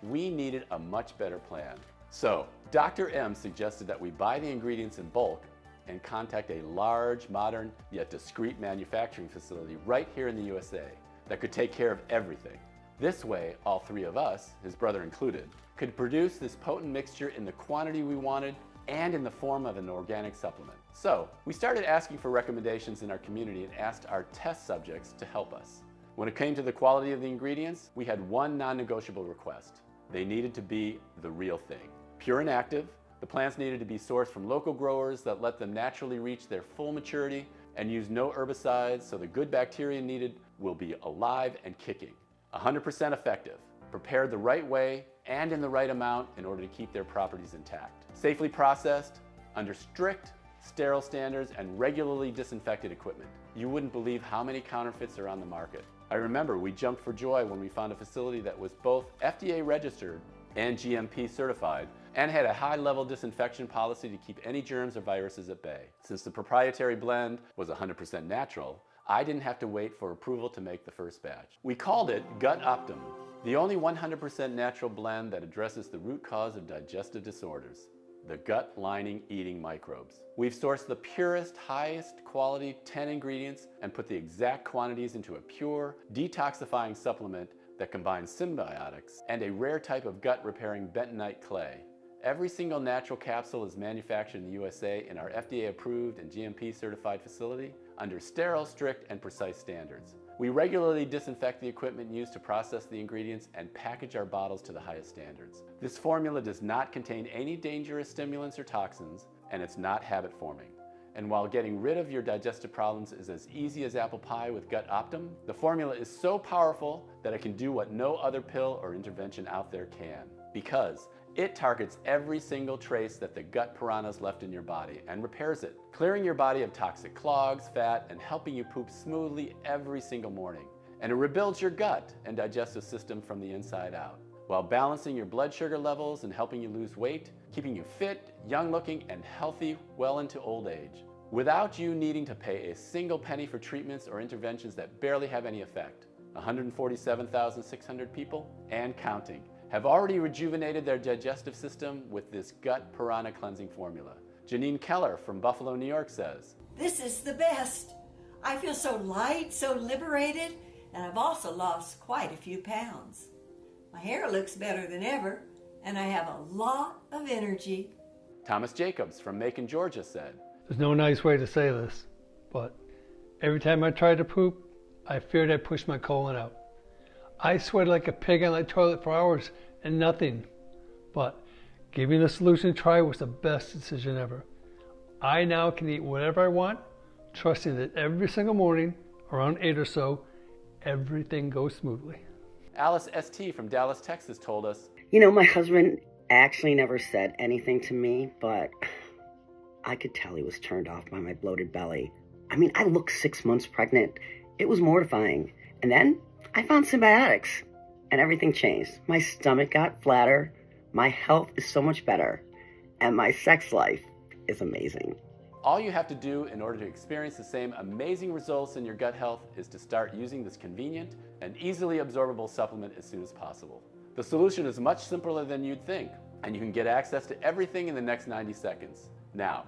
We needed a much better plan. So, Dr. M suggested that we buy the ingredients in bulk and contact a large, modern, yet discreet manufacturing facility right here in the USA that could take care of everything. This way, all three of us, his brother included, could produce this potent mixture in the quantity we wanted and in the form of an organic supplement. So, we started asking for recommendations in our community and asked our test subjects to help us. When it came to the quality of the ingredients, we had one non-negotiable request. They needed to be the real thing. Pure and active, the plants needed to be sourced from local growers that let them naturally reach their full maturity and use no herbicides, so the good bacteria needed will be alive and kicking. 100% effective, prepared the right way and in the right amount in order to keep their properties intact. Safely processed, under strict, sterile standards and regularly disinfected equipment. You wouldn't believe how many counterfeits are on the market. I remember we jumped for joy when we found a facility that was both FDA registered and GMP certified, and had a high-level disinfection policy to keep any germs or viruses at bay. Since the proprietary blend was 100% natural, I didn't have to wait for approval to make the first batch. We called it GutOptim, the only 100% natural blend that addresses the root cause of digestive disorders, the gut lining eating microbes. We've sourced the purest, highest quality 10 ingredients and put the exact quantities into a pure, detoxifying supplement that combines symbiotics and a rare type of gut-repairing bentonite clay. Every single natural capsule is manufactured in the USA in our FDA-approved and GMP-certified facility under sterile, strict, and precise standards. We regularly disinfect the equipment used to process the ingredients and package our bottles to the highest standards. This formula does not contain any dangerous stimulants or toxins, and it's not habit-forming. And while getting rid of your digestive problems is as easy as apple pie with GutOptim, the formula is so powerful that it can do what no other pill or intervention out there can. Because it targets every single trace that the gut piranhas left in your body and repairs it, clearing your body of toxic clogs, fat, and helping you poop smoothly every single morning. And it rebuilds your gut and digestive system from the inside out, while balancing your blood sugar levels and helping you lose weight, keeping you fit, young-looking, and healthy well into old age, without you needing to pay a single penny for treatments or interventions that barely have any effect. 147,600 people, and counting, have already rejuvenated their digestive system with this gut piranha cleansing formula. Janine Keller from Buffalo, New York says, "This is the best. I feel so light, so liberated, and I've also lost quite a few pounds. My hair looks better than ever, and I have a lot of energy." Thomas Jacobs from Macon, Georgia said, There's no nice way to say this, but every time I tried to poop, I feared I'd push my colon out. I sweated like a pig on that toilet for hours and nothing. But giving the solution a try was the best decision ever. I now can eat whatever I want, trusting that every single morning, around 8 or so, everything goes smoothly. Alice ST from Dallas, Texas told us, You know, my husband actually never said anything to me, but I could tell he was turned off by my bloated belly. I mean, I looked 6 months pregnant. It was mortifying. And then I found Symbiotics, and everything changed. My stomach got flatter, my health is so much better, and my sex life is amazing. all you have to do in order to experience the same amazing results in your gut health is to start using this convenient and easily absorbable supplement as soon as possible. The solution is much simpler than you'd think, and you can get access to everything in the next 90 seconds. Now,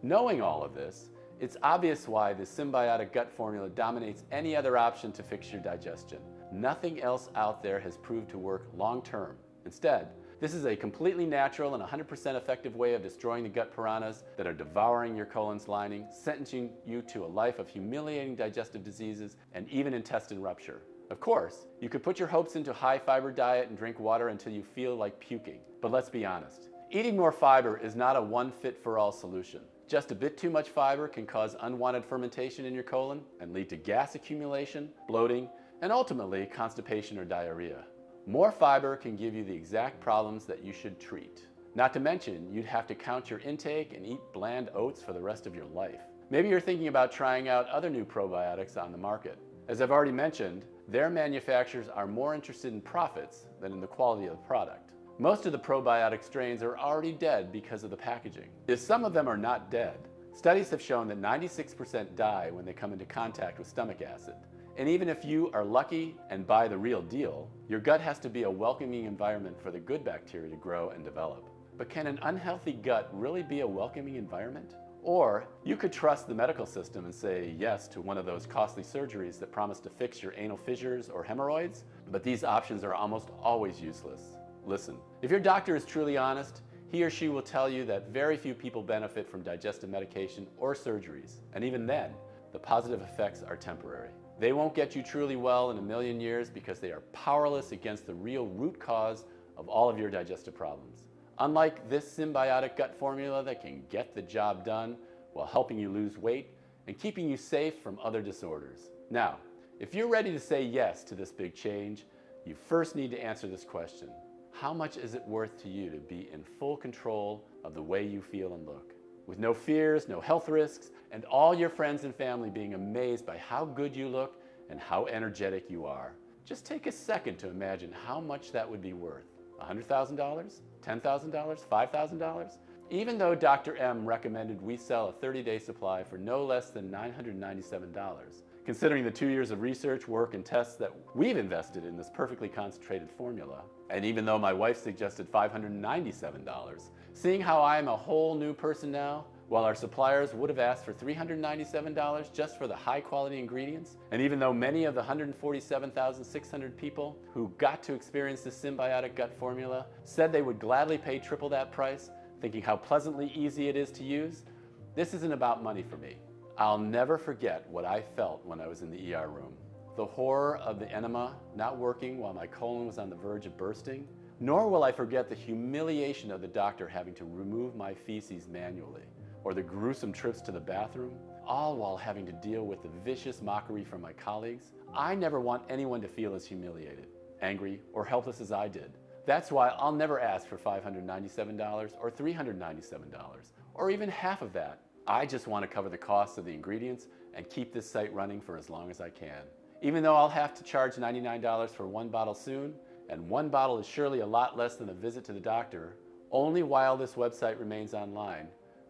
knowing all of this, it's obvious why the symbiotic gut formula dominates any other option to fix your digestion. Nothing else out there has proved to work long term. Instead, this is a completely natural and 100% effective way of destroying the gut piranhas that are devouring your colon's lining, sentencing you to a life of humiliating digestive diseases and even intestine rupture. Of course, you could put your hopes into a high-fiber diet and drink water until you feel like puking. But let's be honest, eating more fiber is not a one-fit-for-all solution. Just a bit too much fiber can cause unwanted fermentation in your colon and lead to gas accumulation, bloating, and ultimately constipation or diarrhea. More fiber can give you the exact problems that you should treat. Not to mention, you'd have to count your intake and eat bland oats for the rest of your life. Maybe you're thinking about trying out other new probiotics on the market. As I've already mentioned, their manufacturers are more interested in profits than in the quality of the product. Most of the probiotic strains are already dead because of the packaging. If some of them are not dead, studies have shown that 96% die when they come into contact with stomach acid. And even if you are lucky and buy the real deal, your gut has to be a welcoming environment for the good bacteria to grow and develop. But can an unhealthy gut really be a welcoming environment? Or you could trust the medical system and say yes to one of those costly surgeries that promise to fix your anal fissures or hemorrhoids, but these options are almost always useless. Listen, if your doctor is truly honest, he or she will tell you that very few people benefit from digestive medication or surgeries, and even then, the positive effects are temporary. They won't get you truly well in a million years because they are powerless against the real root cause of all of your digestive problems. Unlike this symbiotic gut formula that can get the job done while helping you lose weight and keeping you safe from other disorders. Now, if you're ready to say yes to this big change, you first need to answer this question. How much is it worth to you to be in full control of the way you feel and look? With no fears, no health risks, and all your friends and family being amazed by how good you look and how energetic you are. Just take a second to imagine how much that would be worth. $100,000? $10,000? $5,000? Even though Dr. M recommended we sell a 30-day supply for no less than $997, considering the 2 years of research, work, and tests that we've invested in this perfectly concentrated formula, and even though my wife suggested $597, seeing how I am a whole new person now, while our suppliers would have asked for $397 just for the high-quality ingredients, and even though many of the 147,600 people who got to experience this symbiotic gut formula said they would gladly pay triple that price, thinking how pleasantly easy it is to use, this isn't about money for me. I'll never forget what I felt when I was in the ER room. The horror of the enema not working while my colon was on the verge of bursting, nor will I forget the humiliation of the doctor having to remove my feces manually, or the gruesome trips to the bathroom, all while having to deal with the vicious mockery from my colleagues. I never want anyone to feel as humiliated, angry, or helpless as I did. That's why I'll never ask for $597 or $397, or even half of that. I just want to cover the cost of the ingredients and keep this site running for as long as I can. Even though I'll have to charge $99 for one bottle soon, and one bottle is surely a lot less than a visit to the doctor, only while this website remains online,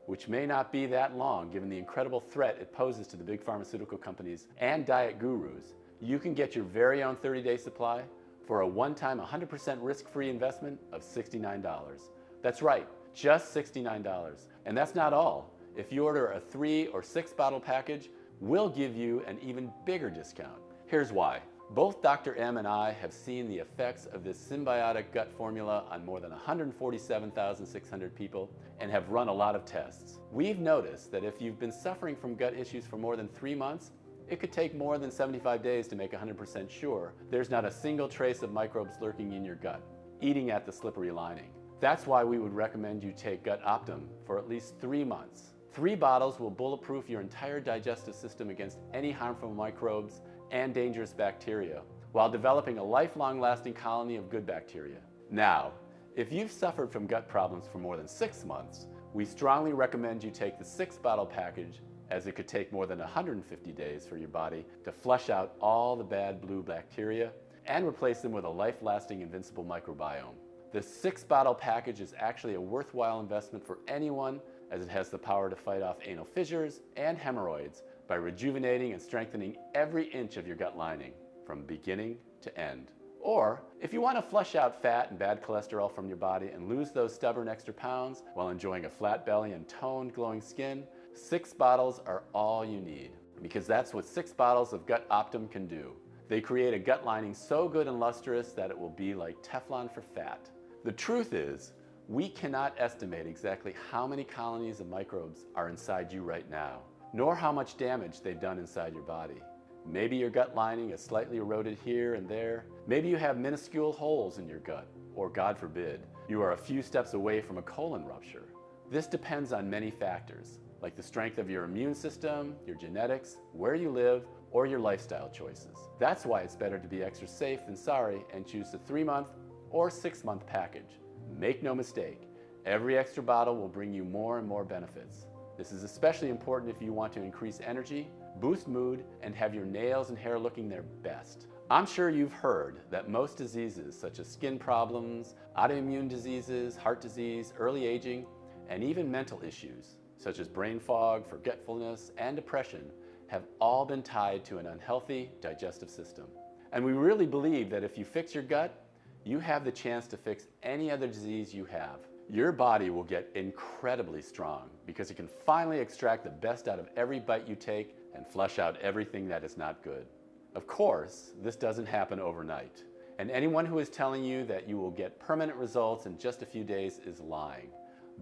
which may not be that long given the incredible threat it poses to the big pharmaceutical companies and diet gurus, you can get your very own 30-day supply for a one-time 100% risk-free investment of $69. That's right, just $69. And that's not all. If you order a 3 or 6 bottle package, we'll give you an even bigger discount. Here's why. Both Dr. M and I have seen the effects of this symbiotic gut formula on more than 147,600 people and have run a lot of tests. We've noticed that if you've been suffering from gut issues for more than 3 months, it could take more than 75 days to make 100% sure there's not a single trace of microbes lurking in your gut, eating at the slippery lining. That's why we would recommend you take GutOptim for at least 3 months. 3 bottles will bulletproof your entire digestive system against any harmful microbes and dangerous bacteria, while developing a lifelong lasting colony of good bacteria. Now, if you've suffered from gut problems for more than 6 months, we strongly recommend you take the 6-bottle package, as it could take more than 150 days for your body to flush out all the bad blue bacteria and replace them with a life-lasting invincible microbiome. The 6-bottle package is actually a worthwhile investment for anyone, as it has the power to fight off anal fissures and hemorrhoids by rejuvenating and strengthening every inch of your gut lining from beginning to end. Or, if you want to flush out fat and bad cholesterol from your body and lose those stubborn extra pounds while enjoying a flat belly and toned, glowing skin, 6 bottles are all you need, because that's what 6 bottles of GutOptim can do. They create a gut lining so good and lustrous that it will be like Teflon for fat. The truth is, we cannot estimate exactly how many colonies of microbes are inside you right now, nor how much damage they've done inside your body. Maybe your gut lining is slightly eroded here and there. Maybe you have minuscule holes in your gut, or God forbid, you are a few steps away from a colon rupture. This depends on many factors, like the strength of your immune system, your genetics, where you live, or your lifestyle choices. That's why it's better to be extra safe than sorry and choose the 3-month or 6-month package. Make no mistake, every extra bottle will bring you more and more benefits. This is especially important if you want to increase energy, boost mood, and have your nails and hair looking their best. I'm sure you've heard that most diseases such as skin problems, autoimmune diseases, heart disease, early aging, and even mental issues such as brain fog, forgetfulness, and depression have all been tied to an unhealthy digestive system. And we really believe that if you fix your gut, you have the chance to fix any other disease you have. Your body will get incredibly strong because it can finally extract the best out of every bite you take and flush out everything that is not good. Of course, this doesn't happen overnight. And anyone who is telling you that you will get permanent results in just a few days is lying.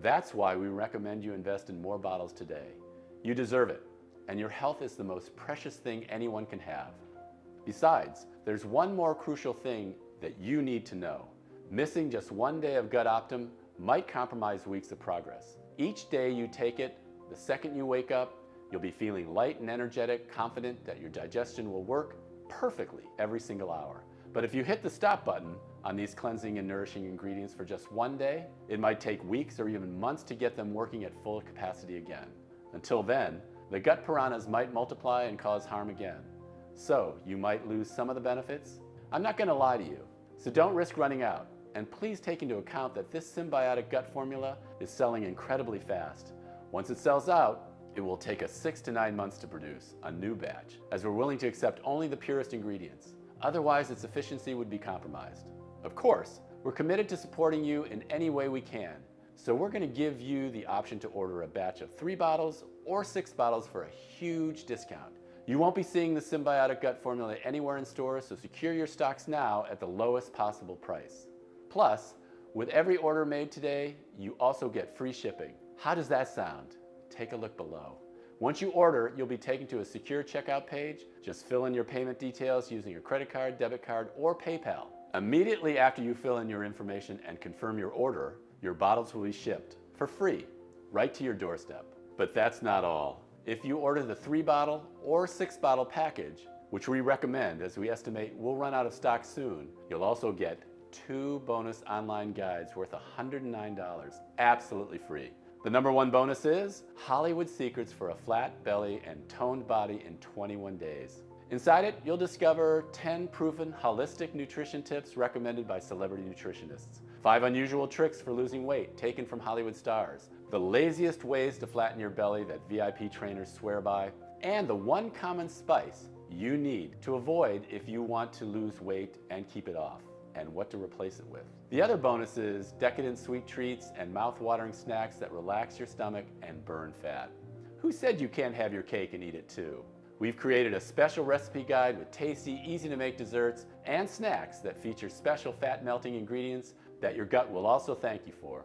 That's why we recommend you invest in more bottles today. You deserve it, and your health is the most precious thing anyone can have. Besides, there's one more crucial thing that you need to know. Missing just 1 day of GutOptim might compromise weeks of progress. Each day you take it, the second you wake up, you'll be feeling light and energetic, confident that your digestion will work perfectly every single hour. But if you hit the stop button on these cleansing and nourishing ingredients for just 1 day, it might take weeks or even months to get them working at full capacity again. Until then, the gut piranhas might multiply and cause harm again. So you might lose some of the benefits. I'm not going to lie to you, so don't risk running out. And please take into account that this symbiotic gut formula is selling incredibly fast. Once it sells out, it will take us 6 to 9 months to produce a new batch, as we're willing to accept only the purest ingredients. Otherwise, its efficiency would be compromised. Of course, we're committed to supporting you in any way we can, so we're going to give you the option to order a batch of 3 bottles or 6 bottles for a huge discount. You won't be seeing the symbiotic gut formula anywhere in stores, so secure your stocks now at the lowest possible price. Plus, with every order made today, you also get free shipping. How does that sound? Take a look below. Once you order, you'll be taken to a secure checkout page. Just fill in your payment details using a credit card, debit card, or PayPal. Immediately after you fill in your information and confirm your order, your bottles will be shipped for free, right to your doorstep. But that's not all. If you order the 3-bottle or 6-bottle package, which we recommend as we estimate we'll run out of stock soon, you'll also get 2 bonus online guides worth $109, absolutely free. The #1 bonus is Hollywood Secrets for a Flat Belly and Toned Body in 21 days. Inside it, you'll discover 10 proven holistic nutrition tips recommended by celebrity nutritionists, 5 unusual tricks for losing weight taken from Hollywood stars, the laziest ways to flatten your belly that VIP trainers swear by, and the 1 common spice you need to avoid if you want to lose weight and keep it off, and what to replace it with. The other bonus is decadent sweet treats and mouth-watering snacks that relax your stomach and burn fat. Who said you can't have your cake and eat it too? We've created a special recipe guide with tasty, easy to make desserts and snacks that feature special fat melting ingredients that your gut will also thank you for.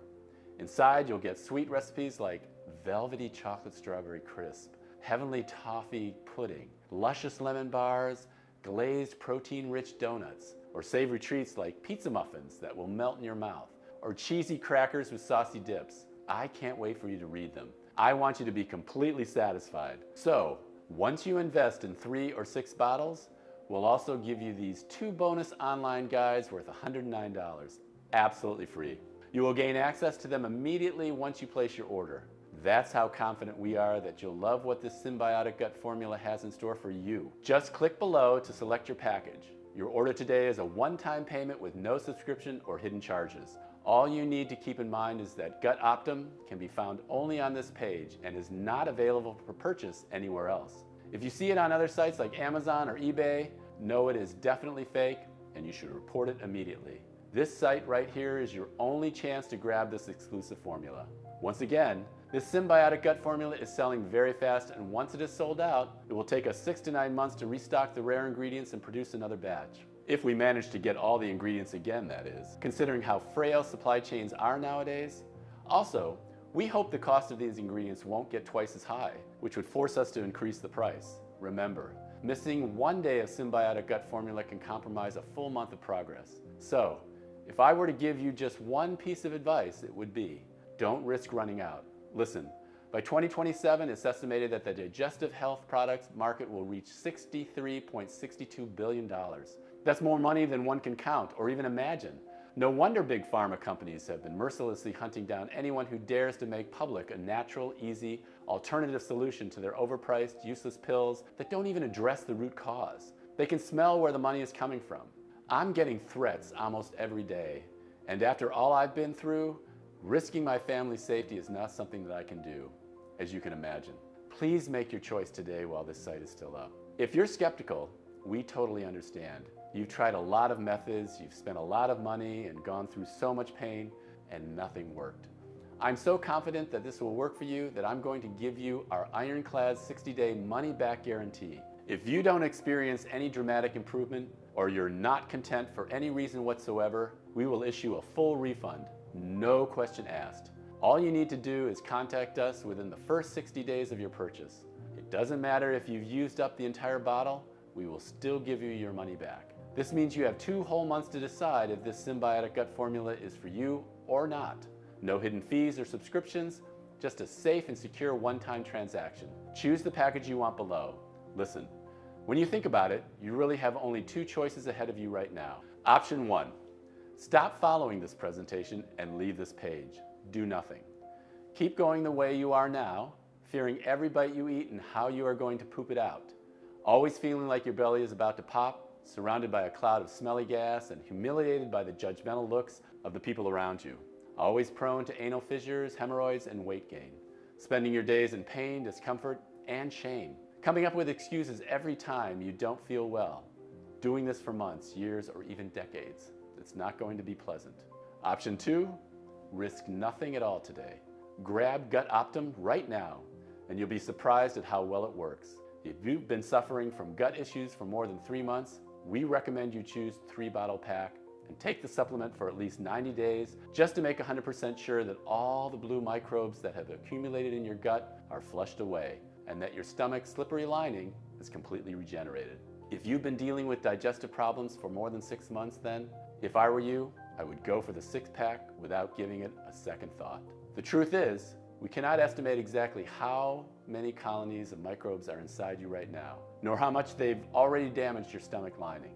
Inside, you'll get sweet recipes like velvety chocolate strawberry crisp, heavenly toffee pudding, luscious lemon bars, glazed protein-rich donuts, or savory treats like pizza muffins that will melt in your mouth, or cheesy crackers with saucy dips. I can't wait for you to read them. I want you to be completely satisfied. So, once you invest in 3 or 6 bottles, we'll also give you these 2 bonus online guides worth $109, absolutely free. You will gain access to them immediately once you place your order. That's how confident we are that you'll love what this symbiotic gut formula has in store for you. Just click below to select your package. Your order today is a one-time payment with no subscription or hidden charges. All you need to keep in mind is that GutOptim can be found only on this page and is not available for purchase anywhere else. If you see it on other sites like Amazon or eBay, know it is definitely fake and you should report it immediately. This site right here is your only chance to grab this exclusive formula. Once again, this symbiotic gut formula is selling very fast, and once it is sold out, it will take us 6 to 9 months to restock the rare ingredients and produce another batch. If we manage to get all the ingredients again, that is, considering how frail supply chains are nowadays. Also, we hope the cost of these ingredients won't get twice as high, which would force us to increase the price. Remember, missing 1 day of symbiotic gut formula can compromise a full month of progress. So, if I were to give you just one piece of advice, it would be, don't risk running out. Listen, by 2027, it's estimated that the digestive health products market will reach $63.62 billion. That's more money than one can count or even imagine. No wonder big pharma companies have been mercilessly hunting down anyone who dares to make public a natural, easy, alternative solution to their overpriced, useless pills that don't even address the root cause. They can smell where the money is coming from. I'm getting threats almost every day, and after all I've been through, risking my family's safety is not something that I can do, as you can imagine. Please make your choice today while this site is still up. If you're skeptical, we totally understand. You've tried a lot of methods, you've spent a lot of money and gone through so much pain, and nothing worked. I'm so confident that this will work for you that I'm going to give you our ironclad 60-day money-back guarantee. If you don't experience any dramatic improvement, or you're not content for any reason whatsoever, we will issue a full refund. No question asked. All you need to do is contact us within the first 60 days of your purchase. It doesn't matter if you've used up the entire bottle, we will still give you your money back. This means you have 2 whole months to decide if this symbiotic gut formula is for you or not. No hidden fees or subscriptions, just a safe and secure one-time transaction. Choose the package you want below. Listen, when you think about it, you really have only 2 choices ahead of you right now. Option 1. Stop following this presentation and leave this page. Do nothing. Keep going the way you are now, fearing every bite you eat and how you are going to poop it out. Always feeling like your belly is about to pop, surrounded by a cloud of smelly gas and humiliated by the judgmental looks of the people around you. Always prone to anal fissures, hemorrhoids, and weight gain. Spending your days in pain, discomfort, and shame. Coming up with excuses every time you don't feel well. Doing this for months, years, or even decades. It's not going to be pleasant. Option 2, risk nothing at all today. Grab GutOptim right now, and you'll be surprised at how well it works. If you've been suffering from gut issues for more than 3 months, we recommend you choose the 3-bottle pack and take the supplement for at least 90 days just to make 100% sure that all the blue microbes that have accumulated in your gut are flushed away and that your stomach's slippery lining is completely regenerated. If you've been dealing with digestive problems for more than 6 months then, if I were you, I would go for the 6-pack without giving it a second thought. The truth is, we cannot estimate exactly how many colonies of microbes are inside you right now, nor how much they've already damaged your stomach lining.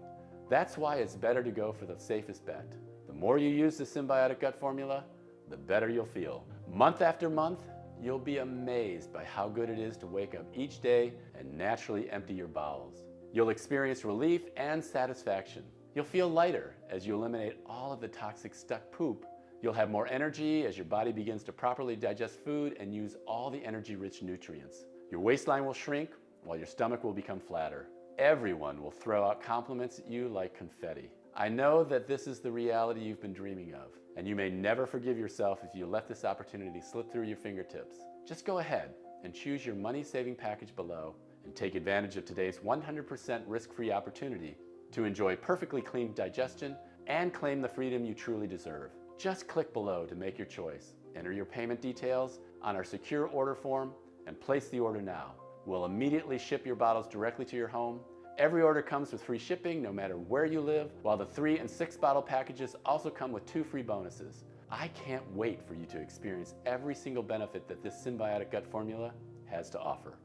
That's why it's better to go for the safest bet. The more you use the symbiotic gut formula, the better you'll feel. Month after month, you'll be amazed by how good it is to wake up each day and naturally empty your bowels. You'll experience relief and satisfaction. You'll feel lighter as you eliminate all of the toxic stuck poop. You'll have more energy as your body begins to properly digest food and use all the energy-rich nutrients. Your waistline will shrink while your stomach will become flatter. Everyone will throw out compliments at you like confetti. I know that this is the reality you've been dreaming of, and you may never forgive yourself if you let this opportunity slip through your fingertips. Just go ahead and choose your money-saving package below and take advantage of today's 100% risk-free opportunity to enjoy perfectly clean digestion and claim the freedom you truly deserve. Just click below to make your choice. Enter your payment details on our secure order form and place the order now. We'll immediately ship your bottles directly to your home. Every order comes with free shipping no matter where you live, while the 3 and 6 bottle packages also come with 2 free bonuses. I can't wait for you to experience every single benefit that this symbiotic gut formula has to offer.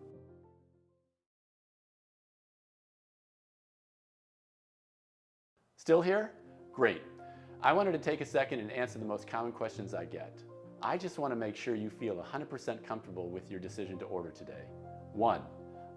Still here? Great. I wanted to take a second and answer the most common questions I get. I just want to make sure you feel 100% comfortable with your decision to order today. 1.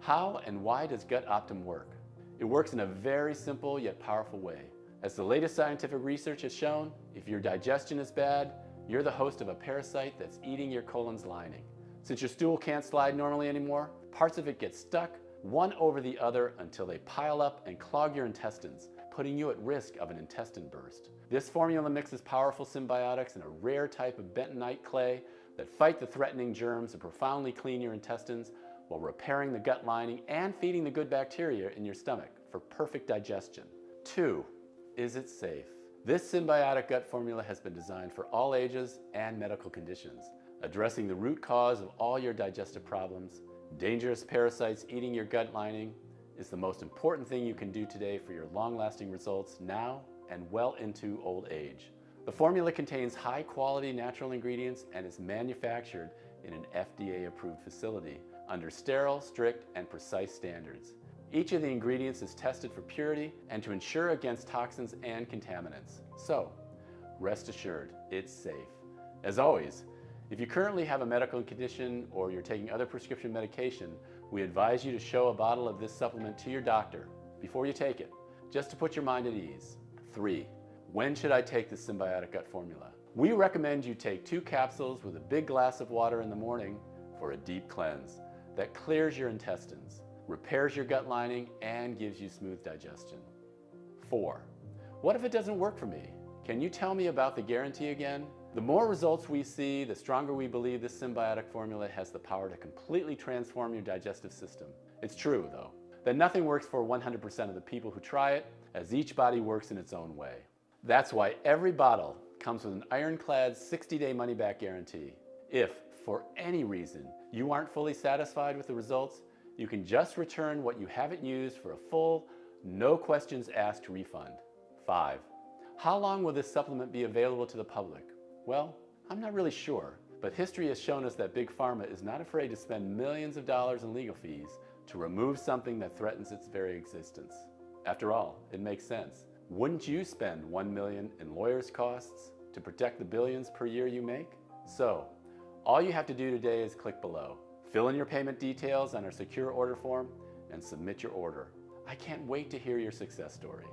How and why does GutOptim work? It works in a very simple yet powerful way. As the latest scientific research has shown, if your digestion is bad, you're the host of a parasite that's eating your colon's lining. Since your stool can't slide normally anymore, parts of it get stuck one over the other until they pile up and clog your intestines, putting you at risk of an intestine burst. This formula mixes powerful symbiotics and a rare type of bentonite clay that fight the threatening germs and profoundly clean your intestines while repairing the gut lining and feeding the good bacteria in your stomach for perfect digestion. 2. Is it safe? This symbiotic gut formula has been designed for all ages and medical conditions, addressing the root cause of all your digestive problems. Dangerous parasites eating your gut lining is the most important thing you can do today for your long-lasting results now and well into old age. The formula contains high-quality natural ingredients and is manufactured in an FDA-approved facility under sterile, strict, and precise standards. Each of the ingredients is tested for purity and to ensure against toxins and contaminants. So, rest assured, it's safe. As always, if you currently have a medical condition or you're taking other prescription medication, we advise you to show a bottle of this supplement to your doctor before you take it, just to put your mind at ease. 3. When should I take the symbiotic gut formula? We recommend you take 2 capsules with a big glass of water in the morning for a deep cleanse that clears your intestines, repairs your gut lining, and gives you smooth digestion. 4. What if it doesn't work for me? Can you tell me about the guarantee again? The more results we see, the stronger we believe this symbiotic formula has the power to completely transform your digestive system. It's true, though, that nothing works for 100% of the people who try it, as each body works in its own way. That's why every bottle comes with an ironclad 60-day money-back guarantee. If, for any reason, you aren't fully satisfied with the results, you can just return what you haven't used for a full, no questions asked refund. 5. How long will this supplement be available to the public? Well, I'm not really sure, but history has shown us that Big Pharma is not afraid to spend millions of dollars in legal fees to remove something that threatens its very existence. After all, it makes sense. Wouldn't you spend $1 million in lawyers' costs to protect the billions per year you make? So, all you have to do today is click below. Fill in your payment details on our secure order form and submit your order. I can't wait to hear your success story.